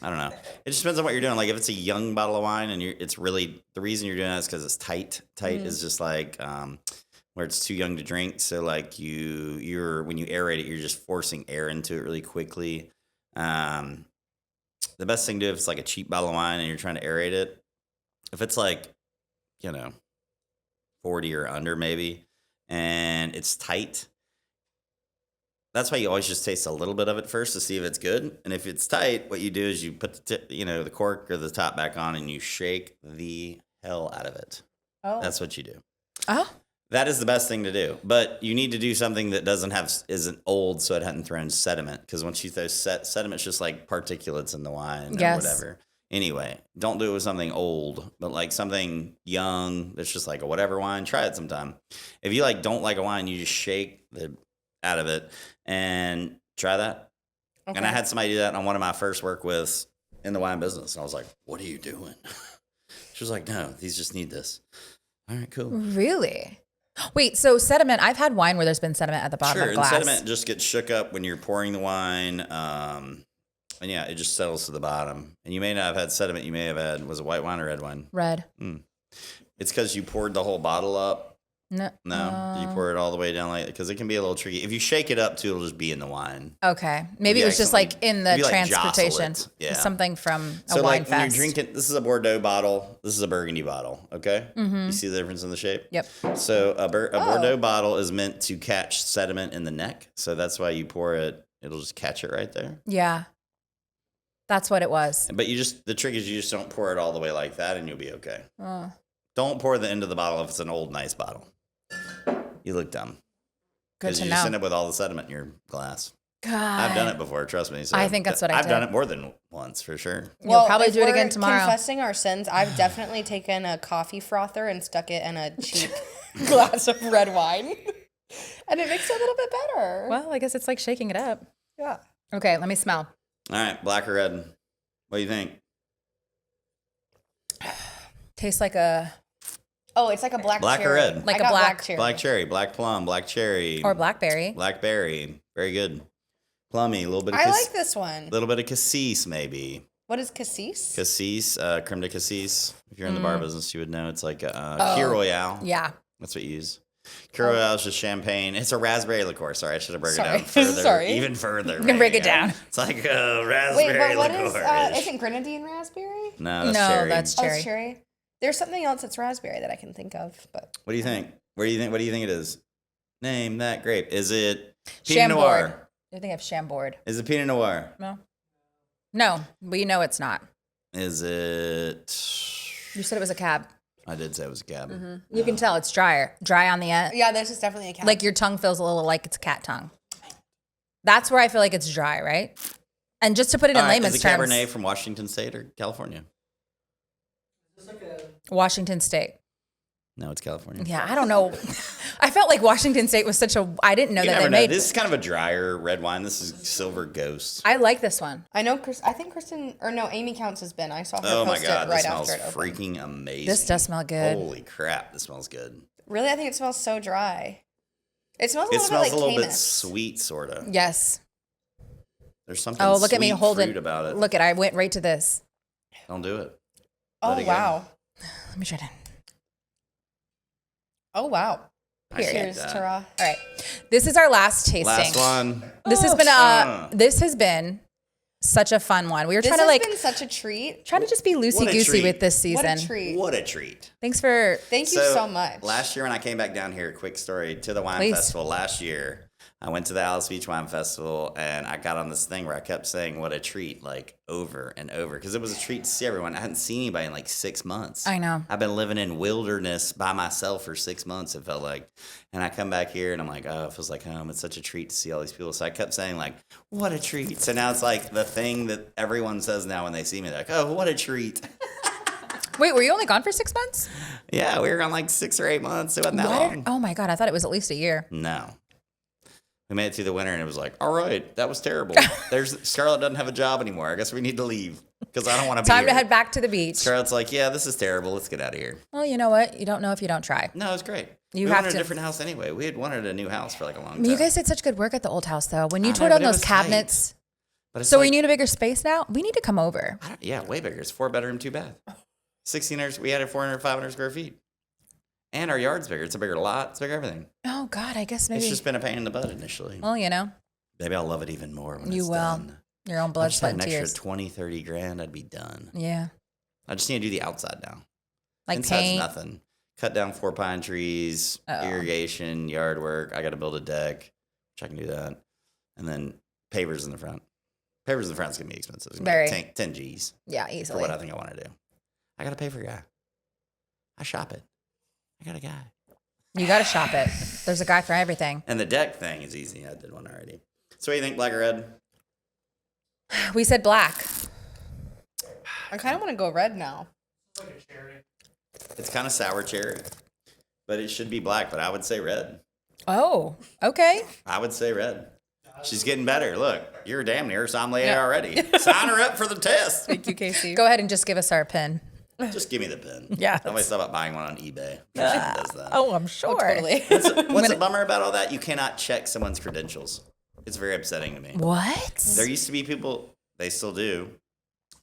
I don't know. It just depends on what you're doing. Like if it's a young bottle of wine and it's really, the reason you're doing that is because it's tight. Tight is just like where it's too young to drink. So like you're when you aerate it, you're just forcing air into it really quickly. The best thing to do if it's like a cheap bottle of wine and you're trying to aerate it, if it's like, 40 or under maybe, and it's tight, that's why you always just taste a little bit of it first to see if it's good. And if it's tight, what you do is you put the cork or the top back on and you shake the hell out of it.
Oh.
That's what you do.
Oh.
That is the best thing to do. But you need to do something that isn't old so it hadn't thrown sediment. Because once you throw sediment, it's just like particulates in the wine or whatever. Anyway, don't do it with something old, but like something young that's just like a whatever wine. Try it sometime. If you don't like a wine, you just shake the out of it and try that. Okay. And I had somebody do that on one of my first work with in the wine business. And I was like, what are you doing? She was like, no, these just need this. All right, cool.
Really? Wait, so sediment, I've had wine where there's been sediment at the bottom of the glass.
And sediment just gets shook up when you're pouring the wine. And yeah, it just settles to the bottom. And you may not have had sediment. You may have had, was it white wine or red wine?
Red.
It's because you poured the whole bottle up.
No.
Did you pour it all the way down because it can be a little tricky. If you shake it up too, it'll just be in the wine.
Okay. Maybe it was just like in the transportation.
Yeah.
Something from a
so
wine
like
fest.
when you're drinking, this is a Bordeaux bottle. This is a Burgundy bottle. Okay. Mm-hmm. You see the difference in the shape?
Yep.
So a Bordeaux bottle is meant to catch sediment in the neck. So that's why you pour it. It'll just catch it right there.
Yeah. That's what it was.
But the trick is you just don't pour it all the way like that and you'll be okay. Don't pour the end of the bottle if it's an old, nice bottle. You look dumb.
Good to know.
You just end up with all the sediment in your glass.
God.
I've done it before, trust me. So
I think that's what
I've done it more than once, for sure.
You'll probably do it again tomorrow.
Confessing our sins, I've definitely taken a coffee frother and stuck it in a cheap glass of red wine. And it makes it a little bit better.
Well, I guess it's like shaking it up.
Yeah.
Okay, let me smell.
All right, black or red? What do you think?
Tastes like a...
Oh, it's like a black cherry.
Black or red?
Like a black
cherry.
Black cherry, black plum, black cherry.
Or blackberry.
Blackberry. Very good. Plummy, a little bit of
I like this one.
A little bit of cassis, maybe.
What is cassis?
Cassis, creme de cassis. If you're in the bar business, you would know. It's like a Key Royale.
Yeah.
That's what you use. Key Royale is just champagne. It's a raspberry liqueur. Sorry, I should have broken it down further.
Sorry.
Even further.
You can break it down.
It's like a raspberry
Wait, but what
liqueur.
isn't grenadine raspberry?
No, that's cherry.
That's
Oh,
cherry.
it's cherry. There's something else that's raspberry that I can think of, but
What do you think? What do you think it is? Name that grape. Is it Pinot
Chambord.
Noir?
I think I've Chambord.
Is it Pinot Noir?
No, we know it's not.
Is it?
You said it was a cab.
I did say it was a cab.
Mm-hmm. You can tell it's drier. Dry on the end.
yeah, this is definitely a cat.
Like your tongue feels a little like it's a cat tongue. That's where I feel like it's dry, right? And just to put it in layman's
is it
terms.
Cabernet from Washington State or California?
Washington State.
No, it's California.
Yeah, I don't know. I felt like Washington State was such a. I didn't know that they made.
This is kind of a drier red wine. This is Silver Ghost.
I like this one.
I know. I think Kristen or no, Amy Counts has been. I saw her
Oh my
post
god,
it right
this smells
after it opened.
freaking amazing.
This does smell good.
Holy crap, this smells good.
Really, I think it smells so dry. It smells a
It
little
smells
bit
a
like
little bit
Canis.
sweet, sort of.
Yes.
There's something.
Oh, look at me
sweet
holding.
fruit about it.
Look at. I went right to this.
Don't do it.
Oh
Let it go.
wow.
Let me try it.
Oh wow.
I hate
Cheers,
that.
Tara.
All right. This is our last tasting.
Last one.
This has been this has been such a fun one. We were
This
trying
has
to
been such a treat.
trying to just be loosey goosey
treat.
with this season.
What a treat.
What a treat.
Thanks for
Thank you so much.
Last year when I came back down here, quick story, to the wine
Please.
festival last year, I went to the Alice Beach Wine Festival and I got on this thing where I kept saying what a treat, like over and over, because it was a treat to see everyone. I hadn't seen anybody in like 6 months.
I know.
I've been living in wilderness by myself for 6 months, it felt like. And I come back here and I'm like, oh, it feels like home. It's such a treat to see all these people. So I kept saying like, what a treat. So now it's like the thing that everyone says now when they see me. They're like, oh, what a treat.
Wait, were you only gone for 6 months?
Yeah, we were gone like 6 or 8 months. It wasn't that long.
Oh my God, I thought it was at least a year.
No. We made it through the winter and it was like, all right, that was terrible. Scarlett doesn't have a job anymore. I guess we need to leave. because I don't want to be
Time to
here.
head back to the beach.
Scarlett's like, yeah, this is terrible. Let's get out of here.
Well, you know what? You don't know if you don't try.
No, it's great.
You
we
have
wanted
to-
a different house anyway. We had wanted a new house for like a long time.
You guys did such good work at the old house, though. When you
I
tore
know,
down
but it
those
was tight.
cabinets.
But it's
So
like,
we need a bigger space now? We need to come over.
yeah, way bigger. It's 4-bedroom, 2-bath. 1,600. We had it 400, 500 square feet. And our yard's bigger. It's a bigger lot. It's bigger everything.
Oh, God, I guess maybe.
It's just been a pain in the butt initially.
Well, you know,
Maybe I'll love it even more when
you
it's
will.
done.
Your own
I
blood,
just
sweat,
had an
and
extra
tears.
20, 30 grand. I'd be done.
Yeah.
I just need to do the outside now.
Like
Inside's
paint.
nothing. Cut down 4 pine trees,
Oh.
irrigation, yard work. I got to build a deck, which I can do that. And then pavers in the front. Pavers in the front is going to be expensive. It's gonna be
Very.
like 10 G's
Yeah,
for
easily.
what I think I want to do. I got to pay for a guy. I shop it. I got a guy.
You got to shop it. There's a guy for everything.
And the deck thing is easy. I did one already. So what do you think, black or red?
We said black.
I kind of want to go red now.
It's kind of sour cherry, but it should be black, but I would say red.
Oh, okay.
I would say red. She's getting better. Look, you're damn near a sommelier already. Sign her up for the test.
Thank you, Casey.
Go ahead and just give us our pin.
Just give me the pen.
Yeah.
I always thought about buying one on eBay. She does that.
Oh, I'm sure.
Totally.
What's a bummer about all that? You cannot check someone's credentials. It's very upsetting to me.
What?
There used to be people, they still do,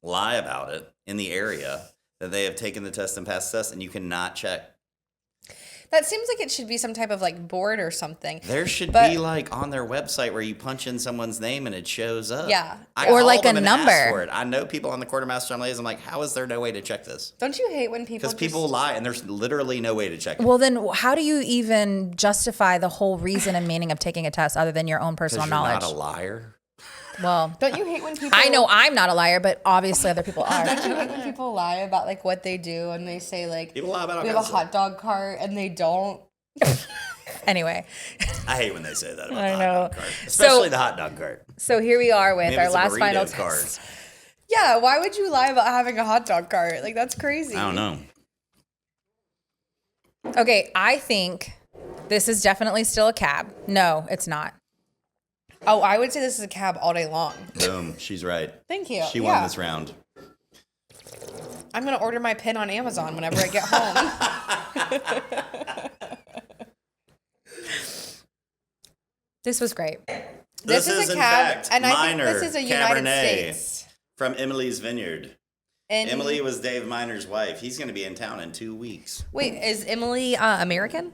lie about it in the area that they have taken the test and passed the test, and you cannot check.
That seems like it should be some type of like board or something.
There should
But-
be like on their website where you punch in someone's name and it shows up.
Yeah.
I
Or
called
like a
them and asked
number.
for it. I know people on the quartermaster sommeliers. I'm like, how is there no way to check this?
Don't you hate when people
Because people lie and there's literally no way to check it.
Well, then how do you even justify the whole reason and meaning of taking a test other than your own personal
Because you're
knowledge?
not a liar.
Well,
Don't you hate when people
I know I'm not a liar, but obviously other people are.
Don't you hate when people lie about like what they do and they say like
People lie about all
we have a
kinds of stuff.
hot dog cart and they don't?
Anyway,
I hate when they say that about
I
the
know.
hot dog cart. Especially the hot dog cart.
so here we are with
Maybe
our
it's a
last final
burrito cart.
test.
Yeah, why would you lie about having a hot dog cart? Like that's crazy.
I don't know.
Okay, I think this is definitely still a cab. No, it's not.
Oh, I would say this is a cab all day long.
Boom. She's right.
Thank you.
She won this round.
I'm gonna order my pin on Amazon whenever I get home.
This was great.
This is a cab,
fact,
and I think
Minor
this is a United
Cabernet
States.
from Emily's Vineyard.
And
Emily was Dave Miner's wife. He's going to be in town in 2 weeks.
wait, is Emily American?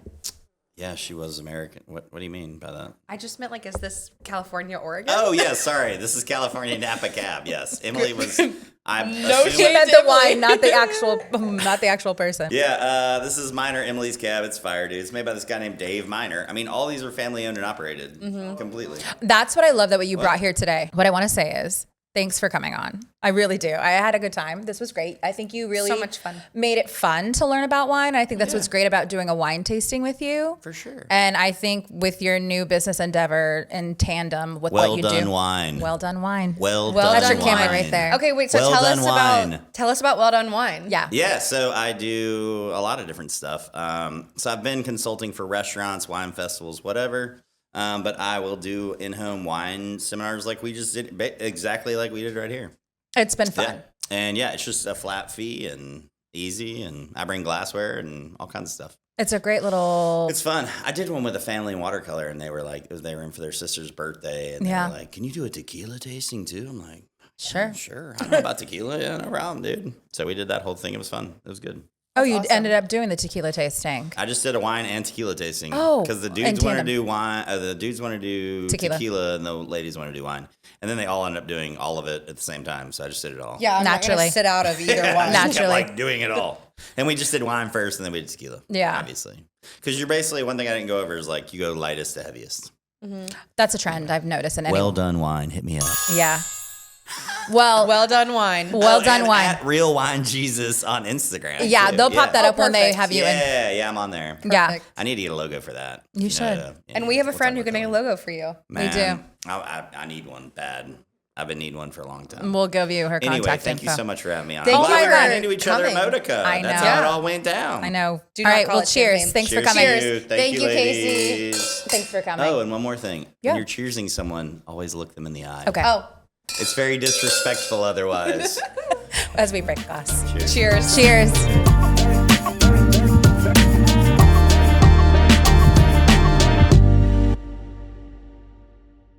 Yeah, she was American. What do you mean by that?
I just meant like, is this California, Oregon?
Oh, yeah, sorry. This is California Napa Cab. Yes, Emily was. I
No
assume-
She
shade.
meant the
Emily.
wine, not the actual person.
Yeah, this is Miner Emily's Cab. It's fire, dude. It's made by this guy named Dave Miner. I mean, all these are family owned and operated completely.
That's what I love that what you brought here today. What I want to say is thanks for coming on. I really do. I had a good time. This was great. I think you really
So much fun.
made it fun to learn about wine. I think that's what's great about doing a wine tasting with you.
For sure.
And I think with your new business endeavor in tandem with
Well
what you
done
do.
wine.
Well done wine.
Well
That's
done
your camera
wine.
right there.
Okay, wait. So
Well
tell
done
us
wine.
about well done wine.
Yeah.
Yeah, so I do a lot of different stuff. So I've been consulting for restaurants, wine festivals, whatever. But I will do in-home wine seminars like we just did, exactly like we did right here.
It's been fun.
Yeah. And yeah, it's just a flat fee and easy. And I bring glassware and all kinds of stuff.
It's a great little.
It's fun. I did one with a family in watercolor, and they were like, they were in for their sister's birthday, and they
Yeah.
were like, "Can you do a tequila tasting too?" I'm like,
Sure.
sure. I know about tequila. Yeah, no problem, dude." So we did that whole thing. It was fun. It was good.
Oh, you
awesome.
ended up doing the tequila tasting.
I just did a wine and tequila tasting.
Oh,
because the
in
dudes want to
tandem.
do wine. The dudes want to do
Tequila.
tequila, and the ladies want to do wine. And then they all end up doing all of it at the same time. So I just did it all.
Yeah, I'm not
Naturally.
gonna sit out of either
I
one.
just kept,
Naturally.
like doing it all. And we just did wine first, and then we did tequila.
Yeah.
obviously. Because you're basically one thing I didn't go over is like you go lightest to heaviest.
That's a trend I've noticed in any.
done wine. Hit me up.
Yeah. Well,
Well done wine.
well done
and
wine.
At Real Wine Jesus on Instagram.
Yeah,
too.
they'll pop that
Oh,
up when they
perfect.
have you in.
Yeah, I'm on there.
Yeah.
Perfect.
I need to get a logo for that.
You should.
And we have a friend who can make a logo for you.
We do.
I need one bad. I've been needing one for a long time.
We'll give you her contact
Anyway, thank
info.
you so much for having me on.
Thank
I'm
you
glad we
for
ran into each other at
coming.
Motica.
I
That's
know.
how it
Yeah.
all went down.
I know.
Do
All
not
right.
call
Well,
it
cheers.
champagne.
Thanks
Cheers
for coming.
to you.
Thank you, Casey.
ladies.
Thanks for coming.
Oh, and one more thing.
Yeah.
When you're cheersing someone, always look them in the eye.
Okay.
Oh,
It's very disrespectful otherwise.
as we break glass.
Cheers.
Cheers.
Cheers.